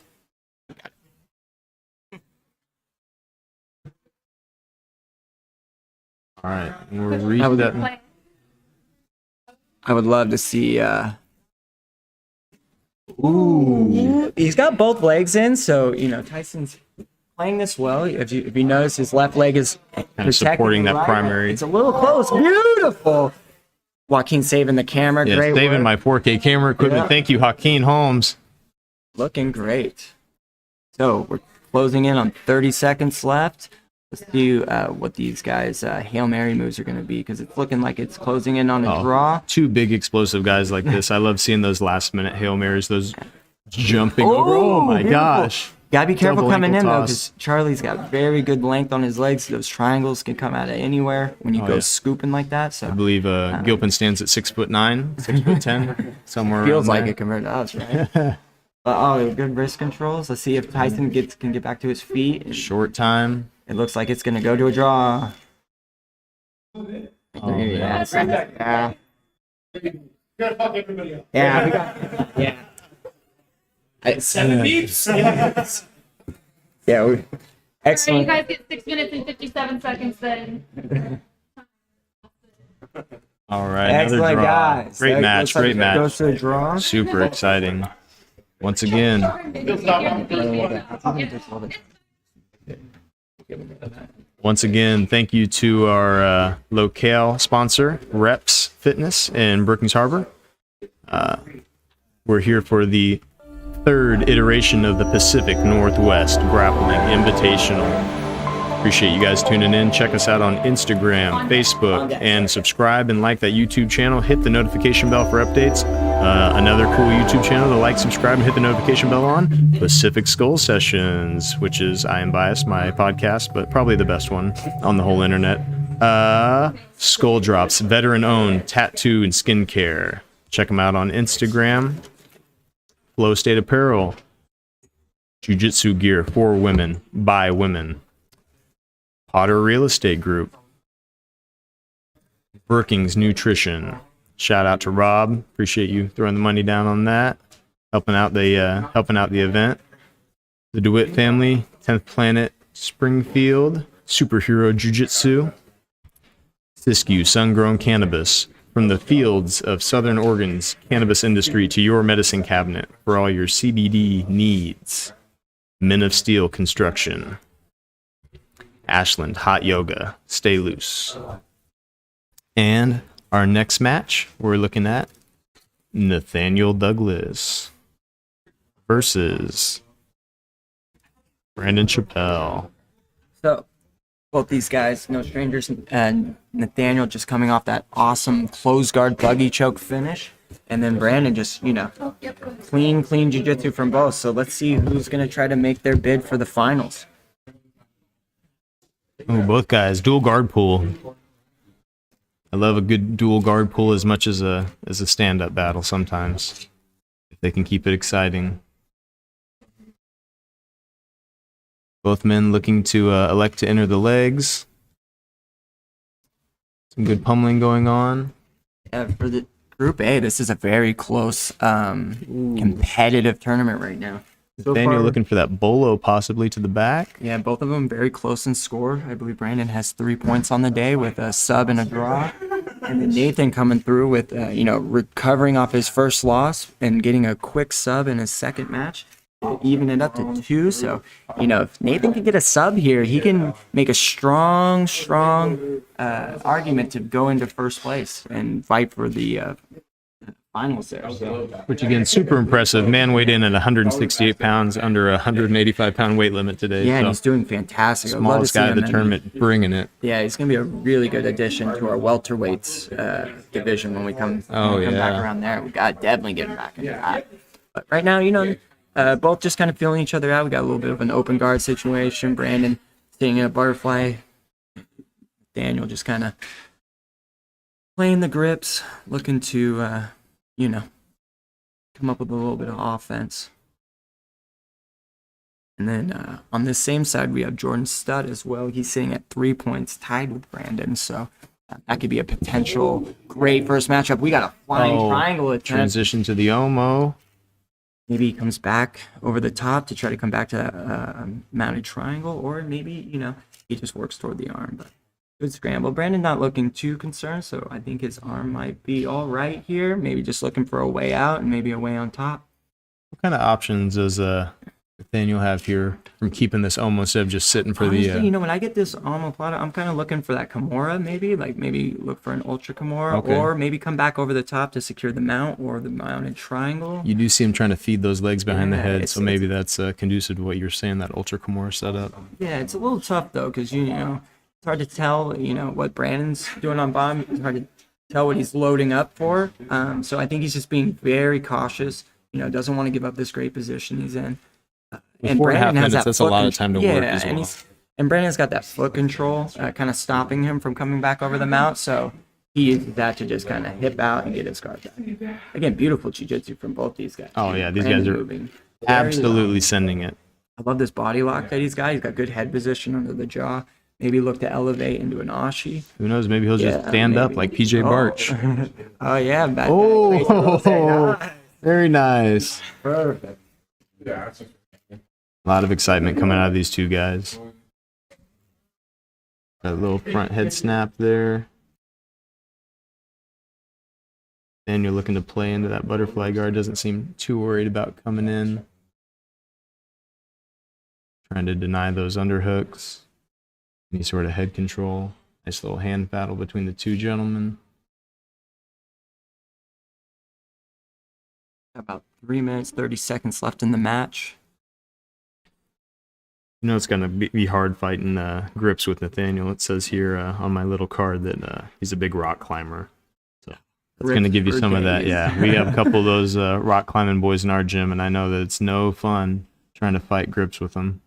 All right, we'll read that. I would love to see. Ooh, he's got both legs in, so Tyson's playing this well. If you notice, his left leg is kind of supporting that primary. It's a little close. Beautiful. Joaquin saving the camera. Yeah, great saving work. my 4K camera equipment. Yeah. Thank you, Joaquin Holmes. Looking great. So we're closing in on 30 seconds left. Let's see what these guys' Hail Mary moves are going to be, because it's looking like it's closing in on a draw. Two big explosive guys like this. I love seeing those last-minute Hail Marys, those jumping over. Oh, my gosh. Got to be careful Double coming in, ankle though, toss. because Charlie's got very good length on his legs. Those triangles can come out of anywhere when you go scooping like that. So I believe Gilpin stands at 6'9", 6'10", somewhere feels around like there. it compared to us, right? But, good wrist controls. Let's see if Tyson can get back to his feet. And Short time. it looks like it's going to go to a draw. Oh, Yeah. Yeah. We got, yeah. 7 beeps. Yeah. You Excellent. guys get 6 minutes and 57 seconds then. All right, another Excellent, draw. guys. Great That match, looks like great it match. Goes to a draw. Super exciting. Once again, thank you to our locale sponsor, Reps Fitness in Brookings Harbor. We're here for the third iteration of the Pacific Northwest Grappling Invitational. Appreciate you guys tuning in. Check us out on Instagram, Facebook, and subscribe and like that YouTube channel. Hit the notification bell for updates. Another cool YouTube channel to like, subscribe, and hit the notification bell on, Pacific Skull Sessions, which is, I Am Biased, my podcast, but probably the best one on the whole internet. Skull Drops, veteran-owned tattoo and skincare. Check them out on Instagram. Flow State Apparel, jiu-jitsu gear for women, by women. Potter Real Estate Group, Brookings Nutrition. Shout out to Rob. Appreciate you throwing the money down on that. Helping out the event. The DeWitt family, 10th Planet Springfield, Superhero Jiu-Jitsu. Siskiyou Sun-Grown Cannabis. From the fields of Southern Oregon's cannabis industry to your medicine cabinet for all your CBD needs. Men of Steel Construction. Ashland Hot Yoga. Stay loose. And our next match, we're looking at Nathaniel Douglas versus Brandon Chappelle. So, both these guys, no strangers, and Nathaniel just coming off that awesome close guard buggy choke finish. And then Brandon just, clean jiu-jitsu from both. So let's see who's going to try to make their bid for the finals. Oh, both guys, dual guard pull. I love a good dual guard pull as much as a stand-up battle sometimes, if they can keep it exciting. Both men looking to elect to enter the legs. Some good pummeling going on. For the Group A, this is a very close, competitive tournament right now. So Daniel far, looking for that bolo possibly to the back. yeah, both of them very close in score. I believe Brandon has 3 points on the day with a sub and a draw. And then Nathan coming through with, recovering off his first loss and getting a quick sub in his second match, even it up to 2. So, if Nathan can get a sub here, he can make a strong argument to go into first place and fight for the finals there. So Which again, super impressive. Man weighed in at 168 pounds under a 185 pound weight limit today. yeah, and so he's doing fantastic. I'd love to smallest see guy in him the tournament bringing it. Yeah, he's gonna be a really good addition to our welterweights division when we come back around there. We got definitely getting back into that. But right now, both just kind of feeling each other out. We got a little bit of an open guard situation. Brandon sitting in a butterfly. Daniel just kind of playing the grips, looking to come up with a little bit of offense. And then on this same side, we have Jordan Stitt as well. He's sitting at 3 points, tied with Brandon. So that could be a potential great first matchup. We got a flying triangle attempt. Transition to the Omo. Maybe he comes back over the top to try to come back to that mounted triangle, or maybe, he just works toward the arm. But good scramble. Brandon not looking too concerned, so I think his arm might be all right here. Maybe just looking for a way out and maybe a way on top. What kind of options does Nathaniel have here from keeping this Omo instead of just sitting for Honestly, when I get this omoplata, I'm kind of looking for that Kimura maybe look for an ultra Kimura, or maybe come back over the top to secure the mount or the mounted triangle. You do see him trying to feed those legs behind the head, so maybe that's conducive to what you're saying, that ultra Kimura setup. Yeah, it's a little tough though, because it's hard to tell what Brandon's doing on bottom. It's hard to tell what he's loading up for. So I think he's just being very cautious. Doesn't want to give up this great position he's in. And 4.5 minutes, that that's a lot of time to work as well. And Brandon's got that foot control, kind of stopping him from coming back over the mount. So he uses that to just kind of hip out and get his guard back. Again, beautiful jiu-jitsu from both these guys. Oh, yeah, these guys are moving absolutely sending it. I love this body lock that he's got. He's got good head position under the jaw. Maybe look to elevate into an ashi. Who knows? Maybe he'll just stand up like PJ Barch. Oh, yeah. Very nice. Perfect. A lot of excitement coming out of these two guys. That little front head snap there. And you're looking to play into that butterfly guard. Doesn't seem too worried about coming in. Trying to deny those underhooks. Any sort of head control. Nice little hand battle between the two gentlemen. About 3 minutes, 30 seconds left in the match. It's going to be hard fighting grips with Nathaniel. It says here on my little card that he's a big rock climber. So that's going to give you some of that. Yeah, we have a couple of those rock climbing boys in our gym, and I know that it's no fun trying to fight grips with them.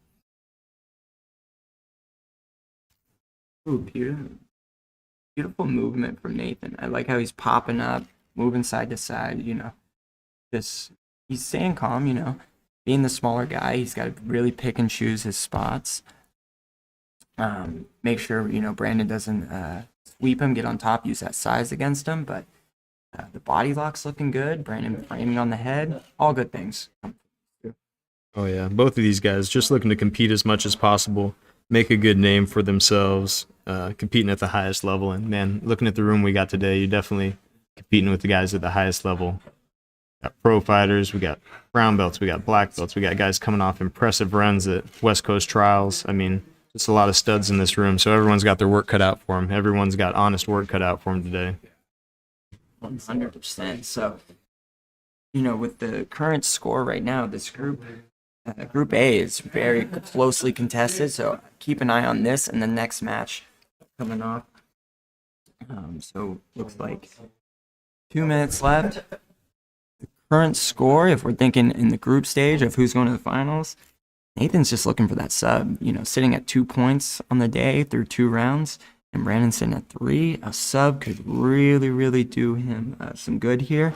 Ooh, beautiful movement from Nathan. I like how he's popping up, moving side to side. He's staying calm. Being the smaller guy, he's got to really pick and choose his spots. Make sure, Brandon doesn't sweep him, get on top, use that size against him. But the body lock's looking good. Brandon framing on the head. All good things. Oh, yeah. Both of these guys just looking to compete as much as possible, make a good name for themselves, competing at the highest level. And, man, looking at the room we got today, you're definitely competing with the guys at the highest level. Got pro fighters, we got brown belts, we got black belts, we got guys coming off impressive runs at West Coast trials. I mean, just a lot of studs in this room, so everyone's got their work cut out for them. Everyone's got honest work cut out for them today. 100%. So, with the current score right now, this group A is very closely contested, so keep an eye on this and the next match coming off. So, looks like 2 minutes left. Current score, if we're thinking in the group stage of who's going to the finals, Nathan's just looking for that sub, sitting at 2 points on the day through 2 rounds, and Brandon's sitting at 3. A sub could really, really do him some good here.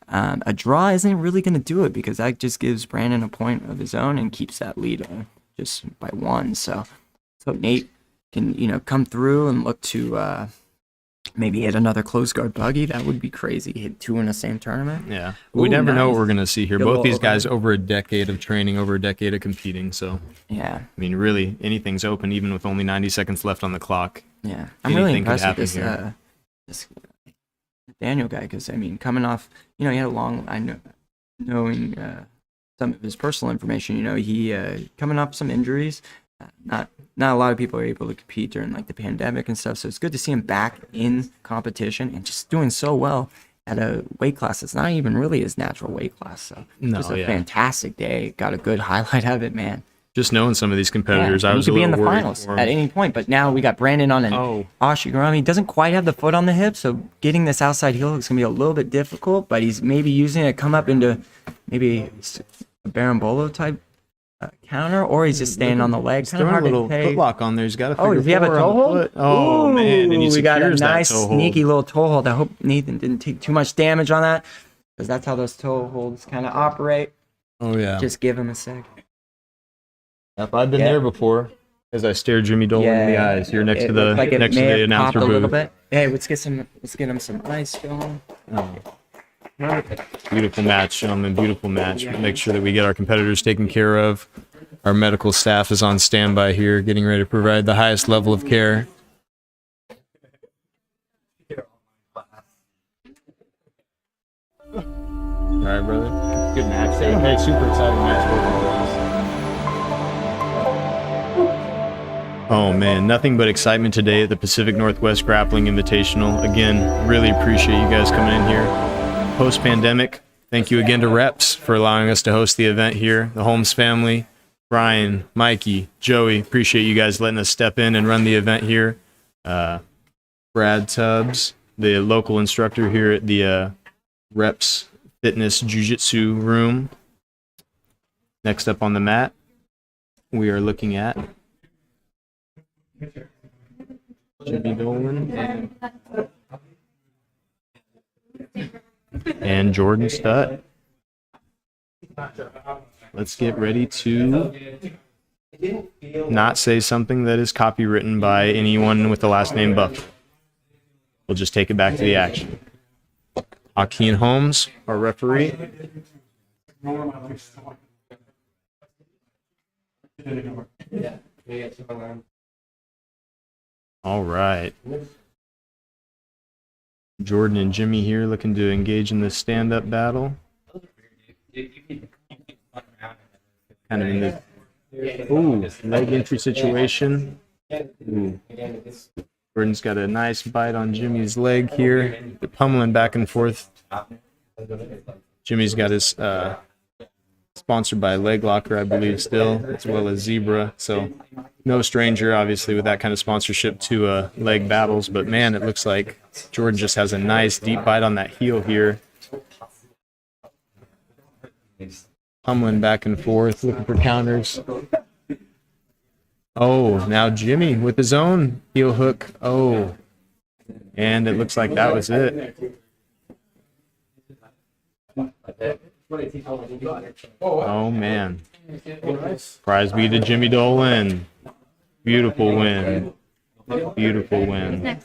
A draw isn't really going to do it because that just gives Brandon a point of his own and keeps that lead just by 1. So Nate can, come through and look to maybe hit another close guard buggy. That would be crazy. Hit 2 in the same tournament. Yeah. We never know what we're going to see here. Both these guys over a decade of training, over a decade of competing. So, yeah. I mean, really, anything's open even with only 90 seconds left on the clock. Yeah. I'm really impressed with this Daniel guy because, coming off, he had a long, knowing some of his personal information, he coming off some injuries. Not a lot of people are able to compete during the pandemic and stuff, so it's good to see him back in competition and just doing so well. at a weight class that's not even really his natural weight class. So No, just a yeah. fantastic day. Got a good highlight of it, man. Just knowing some of these competitors, Yeah, I and was he a could be in little the worried finals for him. at any point. But now we got Brandon on an Oshigurumi. He doesn't quite have the foot on the hip, so getting this outside heel hook is gonna be a little bit difficult. But he's maybe using it to come up into maybe a Barambolo type counter, or he's just staying on the leg. He's Kind of throwing hard a to little say. foot lock on there. He's got a Oh, figure does he have a four toe on the hold? foot. Oh, man, and he we got a secures that nice, toe hold. sneaky little toe hold. I hope Nathan didn't take too much damage on that, because that's how those toe holds kind of operate. Oh, yeah. Just give him a sec. Yep, I've been there before. As I stare Jimmy Dolan in the eyes, you're next It to the looked like it next to may the have popped announcer a little booth. bit. Hey, let's get him some ice going. Beautiful match, gentlemen. Beautiful match. We'll make sure that we get our competitors taken care of. Our medical staff is on standby here, getting ready to provide the highest level of care. All right, brother. Good match there. Hey, super exciting match. Oh man, nothing but excitement today at the Pacific Northwest Grappling Invitational. Again, really appreciate you guys coming in here. Post-pandemic, thank you again to Reps for allowing us to host the event here. The Holmes family, Brian, Mikey, Joey, appreciate you guys letting us step in and run the event here. Brad Tubbs, the local instructor here at the Reps Fitness Jiu-Jitsu room. Next up on the mat, we are looking at Jimmy Doleman and Jordan Stitt. Let's get ready to not say something that is copywritten by anyone with the last name Buff. We'll just take it back to the action. Joaquin Holmes, our referee. All right. Jordan and Jimmy here looking to engage in this stand-up battle. Kind of in the leg entry situation. Ooh. Jordan's got a nice bite on Jimmy's leg here. They're pummeling back and forth. Jimmy's got his sponsored by Leg Locker, I believe, still, as well as Zebra. So no stranger, obviously, with that kind of sponsorship to leg battles. But man, it looks like Jordan just has a nice deep bite on that heel here. Pummeling back and forth, looking for counters. Oh, now Jimmy with his own heel hook. Oh, and it looks like that was it. Oh, man. Prize be to Jimmy Dolan. Beautiful win. Beautiful win.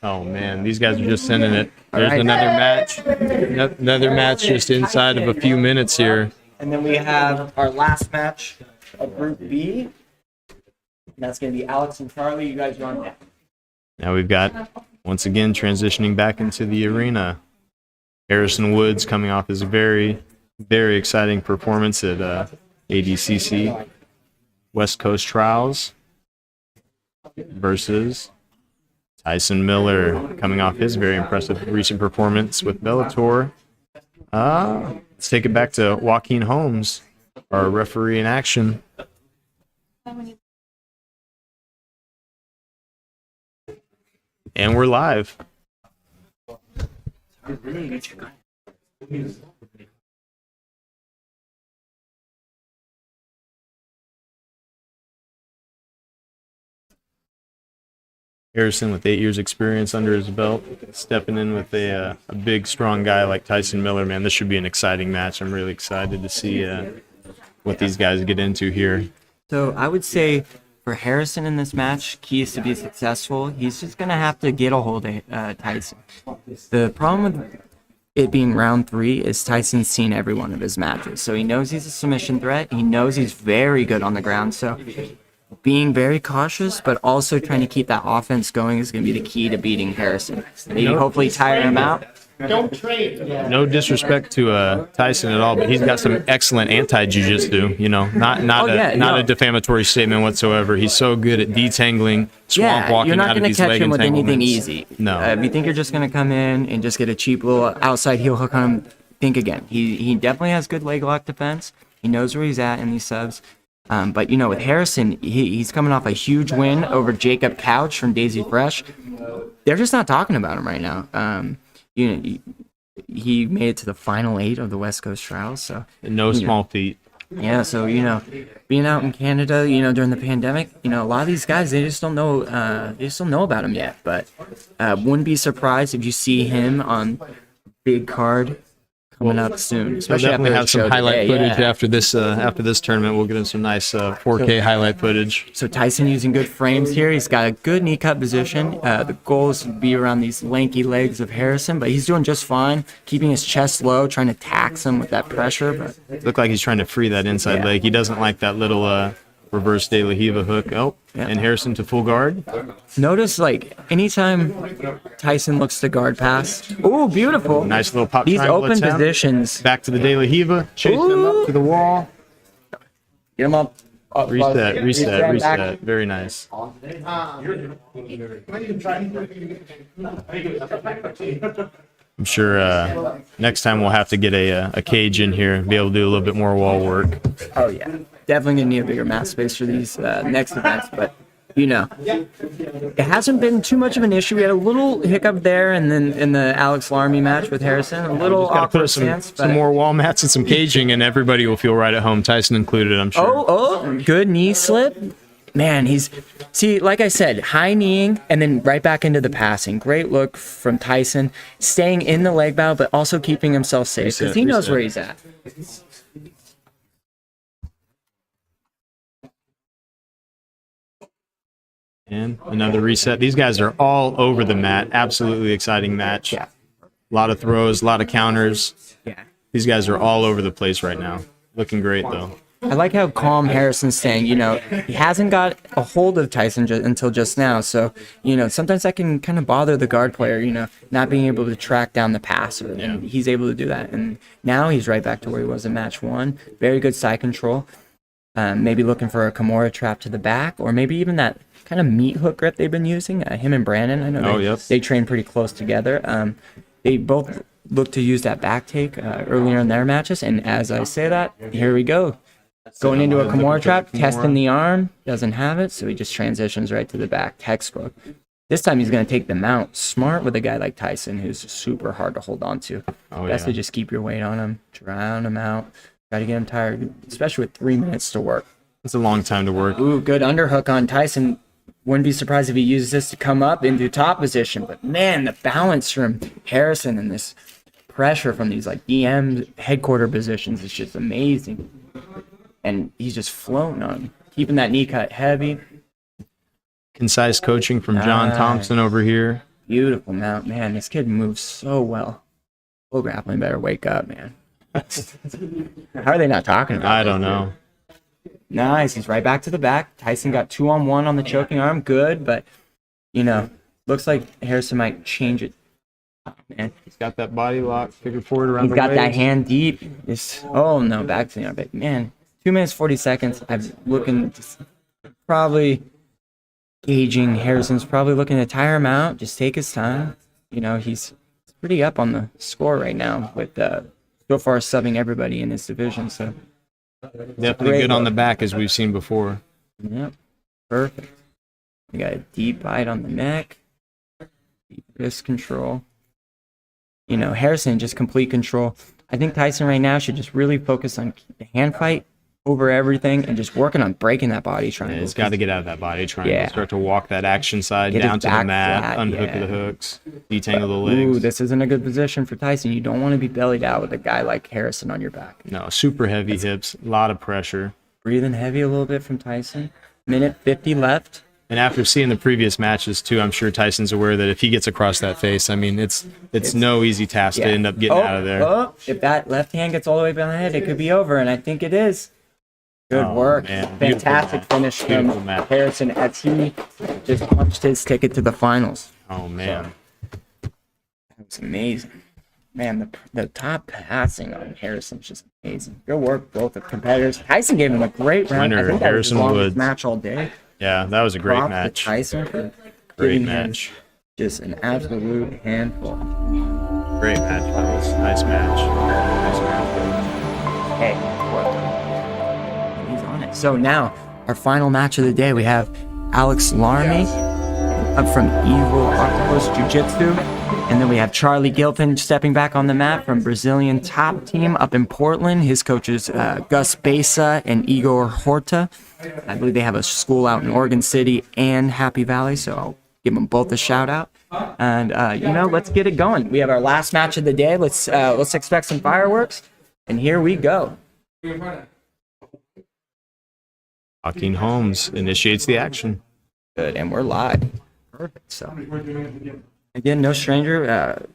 Oh, man. These guys are just sending it. There's another match. Another match just inside of a few minutes here. And then we have our last match of Group B. And that's going to be Alex and Charlie. You guys are on deck. Now we've got, once again, transitioning back into the arena. Harrison Woods coming off his very, very exciting performance at ADCC West Coast Trials versus Tyson Miller coming off his very impressive recent performance with Bellator. Let's take it back to Joaquin Holmes, our referee in action. And we're live. Harrison, with 8 years experience under his belt, stepping in with a big, strong guy like Tyson Miller. Man, this should be an exciting match. I'm really excited to see what these guys get into here. So I would say for Harrison in this match, key is to be successful. He's just going to have to get a hold of Tyson. The problem with it being round 3 is Tyson's seen every one of his matches. So he knows he's a submission threat. He knows he's very good on the ground. So being very cautious, but also trying to keep that offense going is going to be the key to beating Harrison. Maybe hopefully tire him out. No disrespect to Tyson at all, but he's got some excellent anti-jiu-jitsu. You know, not a defamatory statement whatsoever. He's so good at detangling, swamp walking you're not out of going to these catch leg him with anything entanglements. easy. No. If you think you're just going to come in and just get a cheap little outside heel hook on him, think again. He definitely has good leg lock defense. He knows where he's at in these subs. But, you know, with Harrison, he's coming off a huge win over Jacob Couch from Daisy Fresh. They're just not talking about him right now. You know, he made it to the final 8 of the West Coast Trials. So No small feat. yeah, so, you know, being out in Canada, you know, during the pandemic, you know, a lot of these guys, they just don't know about him yet. But wouldn't be surprised if you see him on big card coming up soon. We'll Especially definitely after have the some show highlight today. footage after this tournament. We'll get in some nice 4K highlight footage. So Tyson using good frames here. He's got a good knee cut position. The goal is to be around these lanky legs of Harrison, but he's doing just fine, keeping his chest low, trying to tax him with that pressure. But Look like he's trying to free that inside Yeah. leg. He doesn't like that little reverse De La Riva hook. Oh, Yeah. and Harrison to full guard. notice, like, anytime Tyson looks to guard pass, oh, beautiful. Nice little pop These triangle open attempt. positions, Back to the De La Riva. Chase them up to the wall. get him up. Reset. Very nice. I'm sure next time we'll have to get a cage in here and be able to do a little bit more wall work. Oh, yeah. Definitely going to need a bigger mat space for these next events, but, you know, it hasn't been too much of an issue. We had a little hiccup there and then in the Alex Larmie match with Harrison. A little Just got to awkward put some stance, but... more wall mats and some caging, and everybody will feel right at home. Tyson included, I'm sure. Oh, good knee slip. Man, see, like I said, high kneeing and then right back into the passing. Great look from Tyson, staying in the leg bow, but also keeping himself safe because he knows where he's at. And another reset. These guys are all over the mat. Absolutely exciting match. Yeah. A lot of throws, a lot of counters. Yeah. These guys are all over the place right now. Looking great, though. I like how calm Harrison's staying. You know, he hasn't got a hold of Tyson until just now. So, you know, sometimes that can kind of bother the guard player, you know, not being able to track down the passer. Yeah. And he's able to do that. And now he's right back to where he was in match 1. Very good side control. Maybe looking for a Kimura trap to the back, or maybe even that kind of meat hook grip they've been using. Him and Brandon, I know they train pretty close together. They both look to use that back take earlier in their matches. And as I say that, here we go. Going into a Kimura trap, testing the arm, doesn't have it, so he just transitions right to the back, textbook. This time he's going to take the mount. Smart with a guy like Tyson, who's super hard to hold on to. Best to just keep your weight on him, drown him out. Got to get him tired, especially with 3 minutes to work. It's a long time to work. Ooh, good underhook on Tyson. Wouldn't be surprised if he uses this to come up into top position. But, man, the balance from Harrison and this pressure from these, like, DM headquarter positions is just amazing. And he's just floating on him, keeping that knee cut heavy. Concise coaching from John Thompson over here. Beautiful mount. Man, this kid moves so well. Full grappling better wake up, man. How are they not talking about I this, don't dude? know. Nice. He's right back to the back. Tyson got 2-on-1 on the choking arm. Good, but, you know, looks like Harrison might change it. Oh, man. He's got that body lock, figure forward around He's the got that waist. hand deep. Oh, no, back to the arm. But, man, 2 minutes, 40 seconds. I'm looking, probably gauging. Harrison's probably looking to tire him out. Just take his time. You know, he's pretty up on the score right now with so far subbing everybody in his division. So Definitely good on the back, as we've seen before. Yep, perfect. We got a deep bite on the neck, deep wrist control. You know, Harrison just complete control. I think Tyson right now should just really focus on the hand fight over everything and just working on breaking that body triangle. Yeah, he's got to get out of that body triangle. Yeah. Start to walk that action side Get down his to the back mat, flat, unhook yeah. the hooks, detangle the legs. Ooh, this isn't a good position for Tyson. You don't want to be bellied out with a guy like Harrison on your back. No, super heavy hips, a lot of pressure. Breathing heavy a little bit from Tyson. Minute 50 left. And after seeing the previous matches too, I'm sure Tyson's aware that if he gets across that face, I mean, it's no easy task to end up getting out of there. Oh, if that left hand gets all the way behind, it could be over, and I think it is. Good work. Man. Fantastic finish Beautiful from match. Harrison as he just punched his ticket to the finals. Oh man, That was amazing. Man, the top passing on Harrison's just amazing. Good work, both the competitors. Tyson gave him a great round. Winner, I think that was his Harrison longest Woods. match all day. Yeah, that was a great Props to match. Tyson for Great giving him match. just an absolute handful. Great match, fellas. Nice match. Nice match. Hey, he's on it. So now, our final match of the day, we have Alex Larmie up from Evil Octopus Jiu-Jitsu. And then we have Charlie Gilpin stepping back on the mat from Brazilian Top Team up in Portland. His coaches, Gus Besa and Igor Horta. I believe they have a school out in Oregon City and Happy Valley, so I'll give them both a shout out. And, let's get it going. We have our last match of the day. Let's expect some fireworks. And here we go. Joaquin Holmes initiates the action. Good, and we're live. Perfect. So, again, no stranger,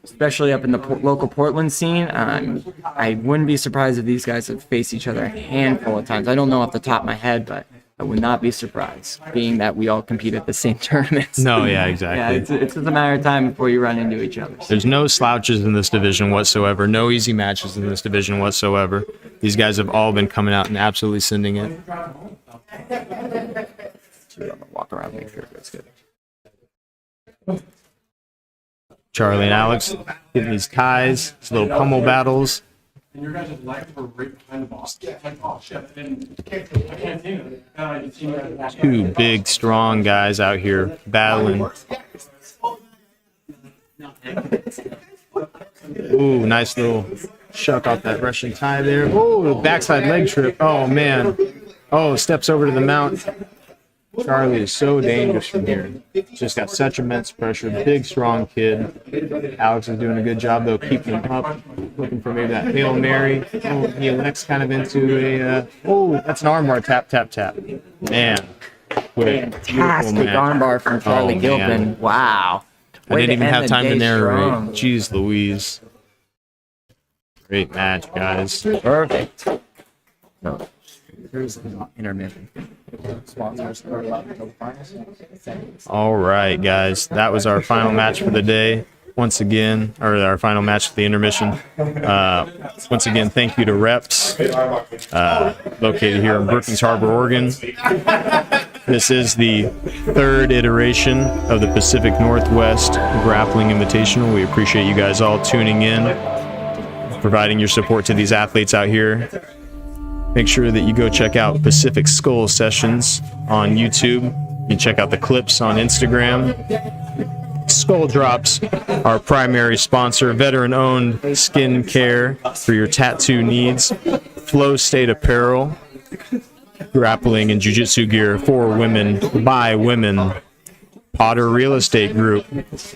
especially up in the local Portland scene. I wouldn't be surprised if these guys have faced each other a handful of times. I don't know off the top of my head, but I would not be surprised, being that we all compete at the same tournaments. No, yeah, Yeah, exactly. it's just a matter of time before you run into each other. There's no slouches in this division whatsoever. No easy matches in this division whatsoever. These guys have all been coming out and absolutely sending it. Walk around, make sure it goes good. Charlie and Alex getting these ties, these little pummel battles. And your guys' legs were right behind the box. Like, oh shit, I can't see it. I just seen it. Two big, strong guys out here battling. Ooh, nice little shuck off that Russian tie there. Ooh, backside leg trip. Oh, man. Oh, steps over to the mount. Charlie is so dangerous from here. Just got such immense pressure. Big, strong kid. Alex is doing a good job, though, keeping him up. Looking for maybe that Hail Mary. Oh, he elects kind of into a... that's an armbar. Tap, tap, tap. Man. What a beautiful Fantastic match. armbar from Charlie Oh, Gilpin. man. Wow. I Way didn't even end have the time to day narrate. strong. Jeez Louise. Great match, guys. Perfect. So, here's the intermission. Sponsors are allowed to go finals. All right, guys. That was our final match for the day. Once again, or our final match of the intermission. Once again, thank you to Reps, located here in Brookings Harbor, Oregon. This is the third iteration of the Pacific Northwest Grappling Invitational. We appreciate you guys all tuning in, providing your support to these athletes out here. Make sure that you go check out Pacific Skull Sessions on YouTube. You can check out the clips on Instagram. Skull Drops, our primary sponsor, veteran-owned skin care for your tattoo needs. Flow State Apparel, grappling and jiu-jitsu gear for women, by women. Potter Real Estate Group.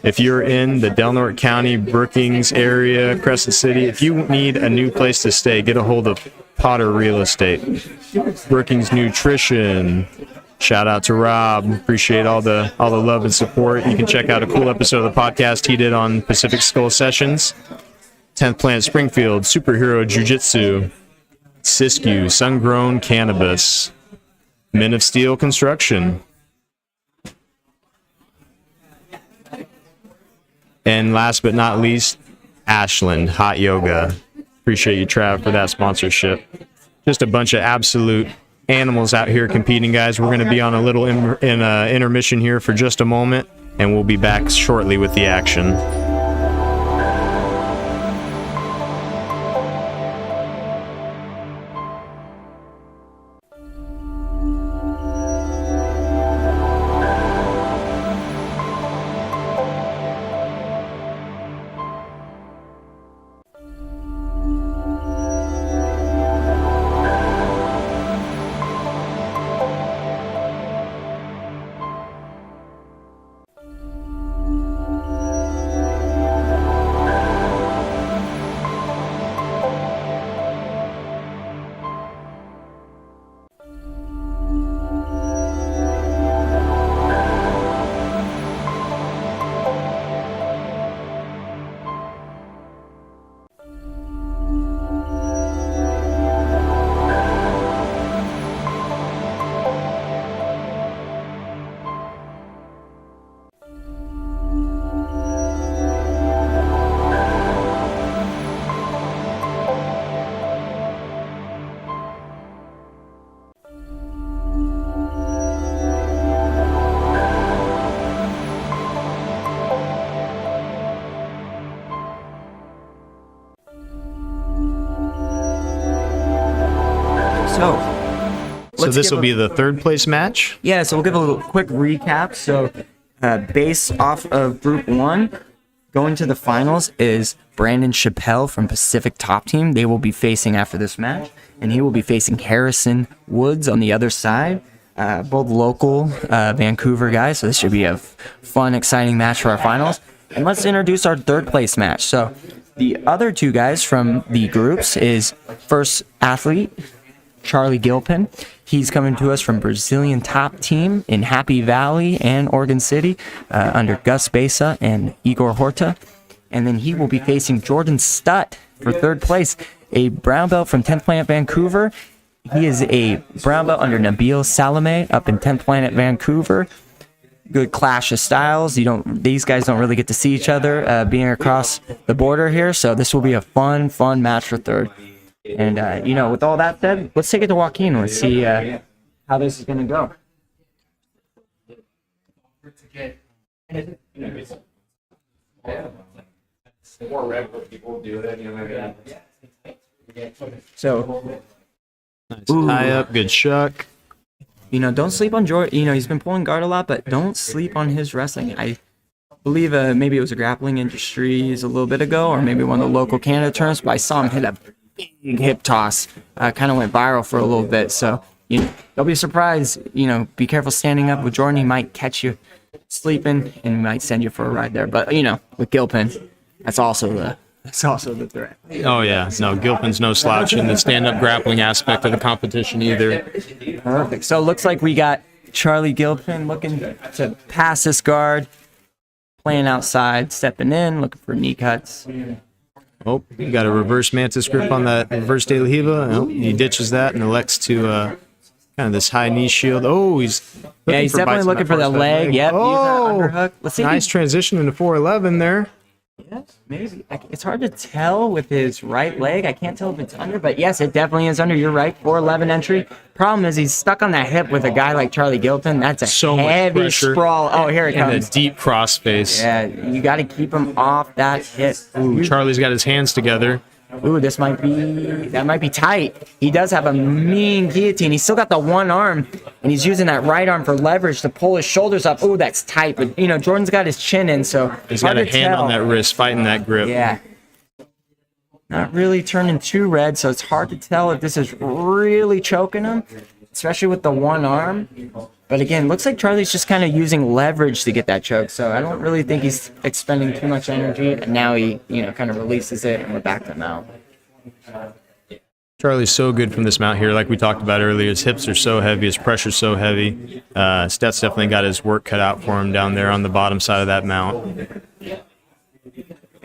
If you're in the Del Norte County, Brookings area, Crescent City, if you need a new place to stay, get a hold of Potter Real Estate. Brookings Nutrition. Shout out to Rob. Appreciate all the love and support. You can check out a cool episode of the podcast he did on Pacific Skull Sessions. 10th Planet Springfield, Superhero Jiu-Jitsu, Siskiyou, Sun-Grown Cannabis, Men of Steel Construction. And last but not least, Ashland Hot Yoga. Appreciate you, Trav, for that sponsorship. Just a bunch of absolute animals out here competing, guys. We're going to be on a little intermission here for just a moment, and we'll be back shortly with the action. So let's this give will be the third place match. Yeah, so we'll give a little quick recap. So, based off of Group 1, going to the finals is Brandon Chappelle from Pacific Top Team. They will be facing after this match, and he will be facing Harrison Woods on the other side. Both local Vancouver guys, so this should be a fun, exciting match for our finals. And let's introduce our third place match. So, the other two guys from the groups is first athlete, Charlie Gilpin. He's coming to us from Brazilian Top Team in Happy Valley and Oregon City under Gus Besa and Igor Horta. And then he will be facing Jordan Stitt for third place, a brown belt from 10th Planet Vancouver. He is a brown belt under Nabil Salame up in 10th Planet Vancouver. Good clash of styles. These guys don't really get to see each other being across the border here, so this will be a fun match for third. And, with all that said, let's take it to Joaquin. Let's see how this is going to go. So, Nice tie up, good shuck. don't sleep on Jordan. He's been pulling guard a lot, but don't sleep on his wrestling. I believe maybe it was a Grappling Industries a little bit ago, or maybe one of the local Canada tournaments, but I saw him hit a big hip toss. Kind of went viral for a little bit. So, don't be surprised. Be careful standing up with Jordan. He might catch you sleeping and he might send you for a ride there. But, with Gilpin, that's also the threat. Oh, yeah. No, Gilpin's no slouch in the stand-up grappling aspect of the competition either. Perfect. So it looks like we got Charlie Gilpin looking to pass this guard, playing outside, stepping in, looking for knee cuts. Oh, you got a reverse mantis grip on that reverse De La Hiva. Oh, he ditches that and elects to kind of this high knee shield. Oh, he's definitely looking for the leg. Yep, Oh, use that underhook. Let's see. Nice transition into 411 there. Yes, maybe. It's hard to tell with his right leg. I can't tell if it's under, but yes, it definitely is under. You're right. 411 entry. Problem is he's stuck on that hip with a guy like Charlie Gilpin. That's a So much heavy pressure. sprawl. Oh, here it And a comes. deep crossface. Yeah, you got to keep him off that hip. Ooh, Charlie's got his hands together. Ooh, that might be tight. He does have a mean guillotine. He's still got the one arm, and he's using that right arm for leverage to pull his shoulders up. Ooh, that's tight. But, Jordan's got his chin in, so He's got a hand on that wrist, fighting that grip. Yeah. Not really turning too red, so it's hard to tell if this is really choking him, especially with the one arm. But again, looks like Charlie's just kind of using leverage to get that choke, so I don't really think he's expending too much energy. And now he, kind of releases it, and we're back to mount. Charlie's so good from this mount here, like we talked about earlier. His hips are so heavy, his pressure's so heavy. Stitt's definitely got his work cut out for him down there on the bottom side of that mount.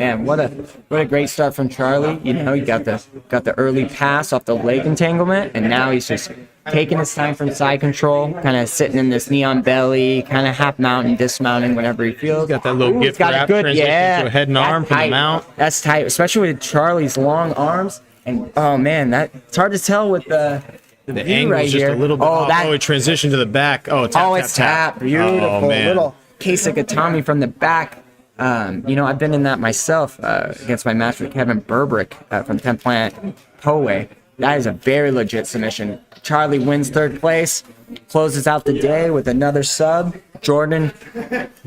Man, what a great start from Charlie. He got the early pass off the leg entanglement, and now he's just taking his time from side control, kind of sitting in this knee on belly, kind of half mounting, dismounting whenever he feels. Got that little gift wrap transition to a head and arm from the mount. That's tight, especially with Charlie's long arms. And oh man, it's hard to tell with the view angle's right just here. a little bit off. Oh, it transitioned to the back. Oh, it's tap. Beautiful. Oh, man. Little case of Gatami from the back. I've been in that myself against my match with Kevin Burbrick from 10th Planet Poway. That is a very legit submission. Charlie wins third place, closes out the day with another sub. Jordan,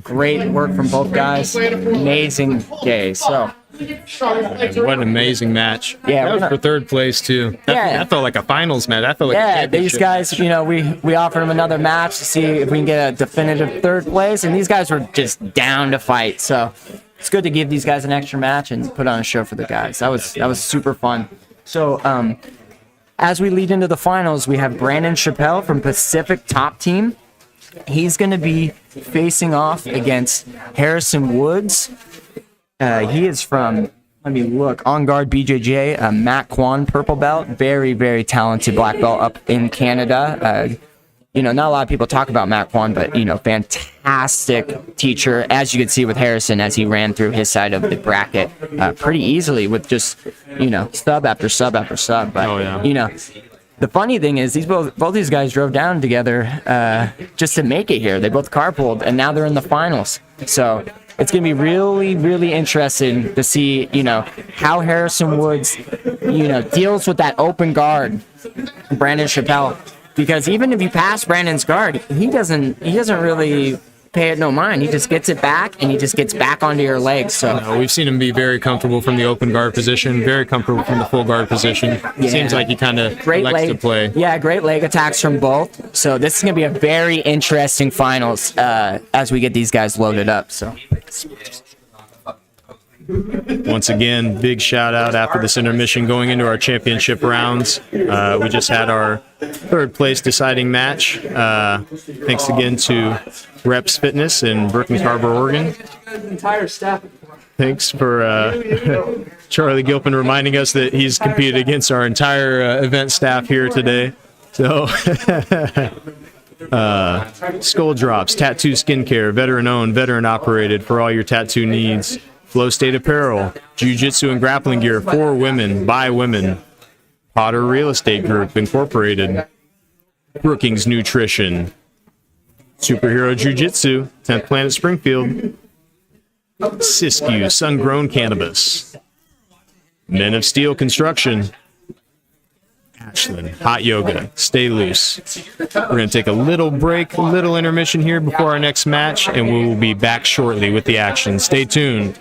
great work from both guys. Amazing day. So, what an amazing match. Yeah, that was for third place too. That felt like a finals match. That felt like a championship. These guys, we offered them another match to see if we can get a definitive third place, and these guys were just down to fight. So it's good to give these guys an extra match and put on a show for the guys. That was super fun. So as we lead into the finals, we have Brandon Chappelle from Pacific Top Team. He's going to be facing off against Harrison Woods. He is from, let me look, On Guard BJJ, Matt Kwan purple belt. Very, very talented black belt up in Canada. Not a lot of people talk about Matt Kwan, but, fantastic teacher, as you can see with Harrison as he ran through his side of the bracket pretty easily with just, sub after sub after sub. But, the funny thing is both these guys drove down together just to make it here. They both carpooled, and now they're in the finals. So it's going to be really, really interesting to see, how Harrison Woods, deals with that open guard. Brandon Chappelle because even if you pass Brandon's guard, he doesn't really pay it no mind. He just gets it back, and he just gets back onto your legs. So We've seen him be very comfortable from the open guard position, very comfortable from the full guard position. Seems like he kind of likes to play. Yeah, great leg attacks from both. So this is going to be a very interesting finals as we get these guys loaded up. So once again, big shout out after this intermission going into our championship rounds. We just had our third place deciding match. Thanks again to Reps Fitness in Brookings Harbor, Oregon. Entire staff. Thanks for Charlie Gilpin reminding us that he's competed against our entire event staff here today. So, Skull Drops, Tattoo Skincare, veteran owned, veteran operated for all your tattoo needs. Flow State Apparel, Jiu-Jitsu and Grappling Gear for women, by women. Potter Real Estate Group Incorporated. Brookings Nutrition. Superhero Jiu-Jitsu, 10th Planet Springfield. Siskiyou Sun-Grown Cannabis. Men of Steel Construction. Ashland Hot Yoga. Stay loose. We're going to take a little break, a little intermission here before our next match, and we will be back shortly with the action. Stay tuned.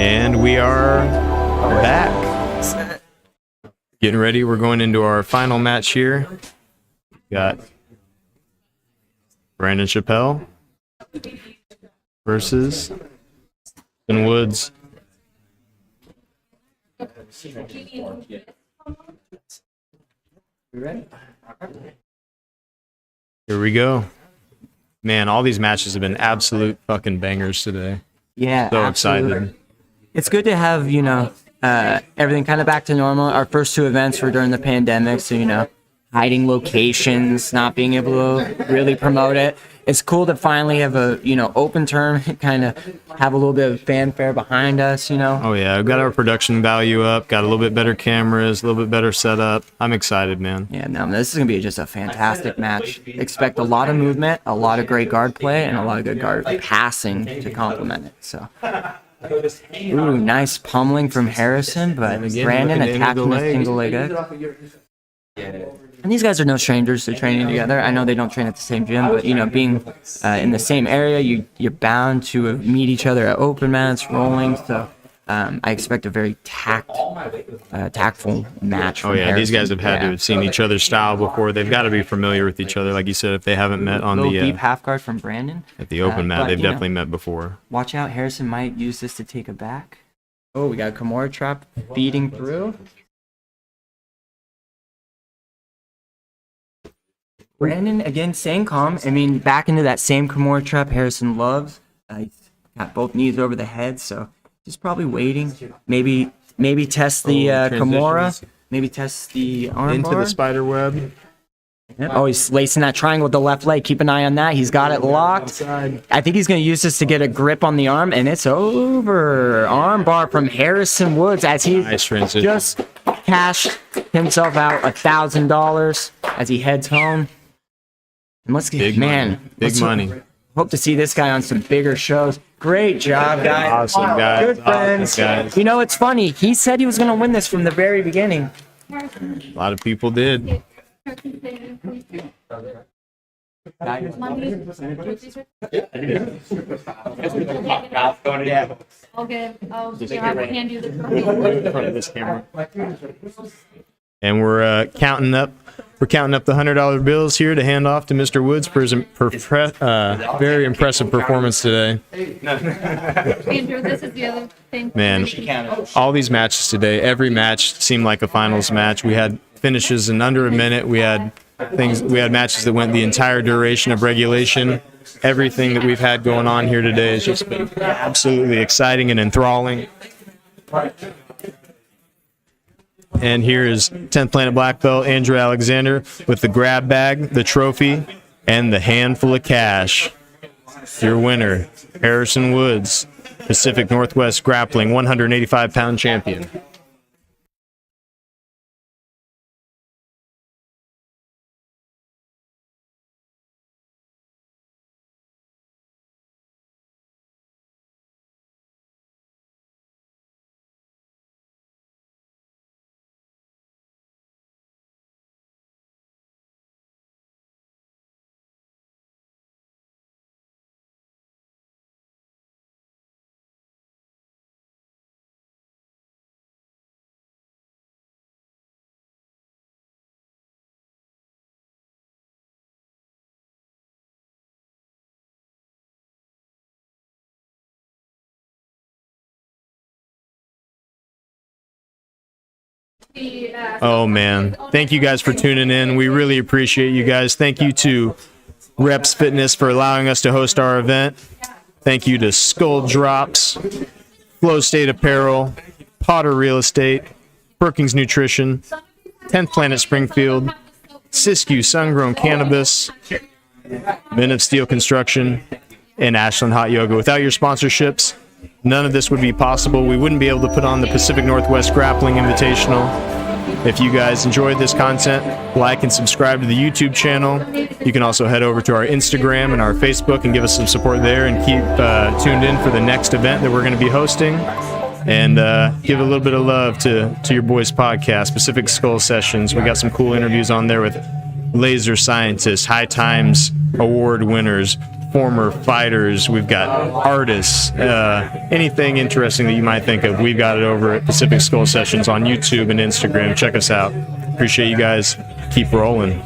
And we are back. Getting ready. We're going into our final match here. Got Brandon Chappelle versus Ben Woods. Here we go. Man, all these matches have been absolute fucking bangers today. yeah, So absolutely. excited. It's good to have, everything kind of back to normal. Our first two events were during the pandemic, so, hiding locations, not being able to really promote it. It's cool to finally have a, open term, kind of have a little bit of fanfare behind us, Oh yeah, I've got our production value up, got a little bit better cameras, a little bit better setup. I'm excited, man. Yeah, no, this is going to be just a fantastic match. Expect a lot of movement, a lot of great guard play, and a lot of good guard passing to complement it. So Ooh, nice pummeling from Harrison, but again, Brandon looking to end the attacking the leg. single leg hook. And these guys are no strangers to training together. I know they don't train at the same gym, but being in the same area, you're bound to meet each other at open mats, rolling. So I expect a very tactful match. Oh, yeah, these guys have had to have seen each other's style before. They've got to be familiar with each other. Like you said, if they haven't met on Little the deep half guard from Brandon. at the open mat, but, they've definitely met before. Watch out, Harrison might use this to take a back. Oh, we got a Gilmour trap feeding through. Brandon, again, staying calm. I mean, back into that same Gilmour trap Harrison loves. He's got both knees over the head, so just probably waiting. Maybe test the Gilmour. Maybe test the arm Into bar. the spider web. Oh, he's lacing that triangle with the left leg. Keep an eye on that. He's got it locked. I think he's going to use this to get a grip on the arm, and it's over. Arm bar from Harrison Woods as he Nice transition. just cashed himself out $1,000 as he heads home. And let's get, Big man, money. Big money. hope to see this guy on some bigger shows. Great job, guys. Awesome, guys. Good friends. Awesome, guys. It's funny. He said he was going to win this from the very beginning. A lot of people did. I'll hand you the And we're counting up. We're counting up the $100 bills here to hand off to Mr. Woods for his very impressive performance today. Andrew, this is the other thing. Man, all these matches today, every match seemed like a finals match. We had finishes in under a minute. We had matches that went the entire duration of regulation. Everything that we've had going on here today has just been absolutely exciting and enthralling. And here is 10th Planet Black Belt Andrew Alexander with the grab bag, the trophy, and the handful of cash. Your winner, Harrison Woods, Pacific Northwest Grappling 185-pound champion. Oh, man. Thank you guys for tuning in. We really appreciate you guys. Thank you to Reps Fitness for allowing us to host our event. Thank you to Skull Drops, Flow State Apparel, Potter Real Estate, Perkins Nutrition, 10th Planet Springfield, Siskiyou Sungrown Cannabis, Men of Steel Construction, and Ashland Hot Yoga. Without your sponsorships, none of this would be possible. We wouldn't be able to put on the Pacific Northwest Grappling Invitational. If you guys enjoyed this content, like and subscribe to the YouTube channel. You can also head over to our Instagram and our Facebook and give us some support there, and keep tuned in for the next event that we're going to be hosting. And give a little bit of love to your boys' podcast, Pacific Skull Sessions. We got some cool interviews on there with laser scientists, High Times award winners, former fighters. We've got artists, anything interesting that you might think of. We've got it over at Pacific Skull Sessions on YouTube and Instagram. Check us out. Appreciate you guys. Keep rolling.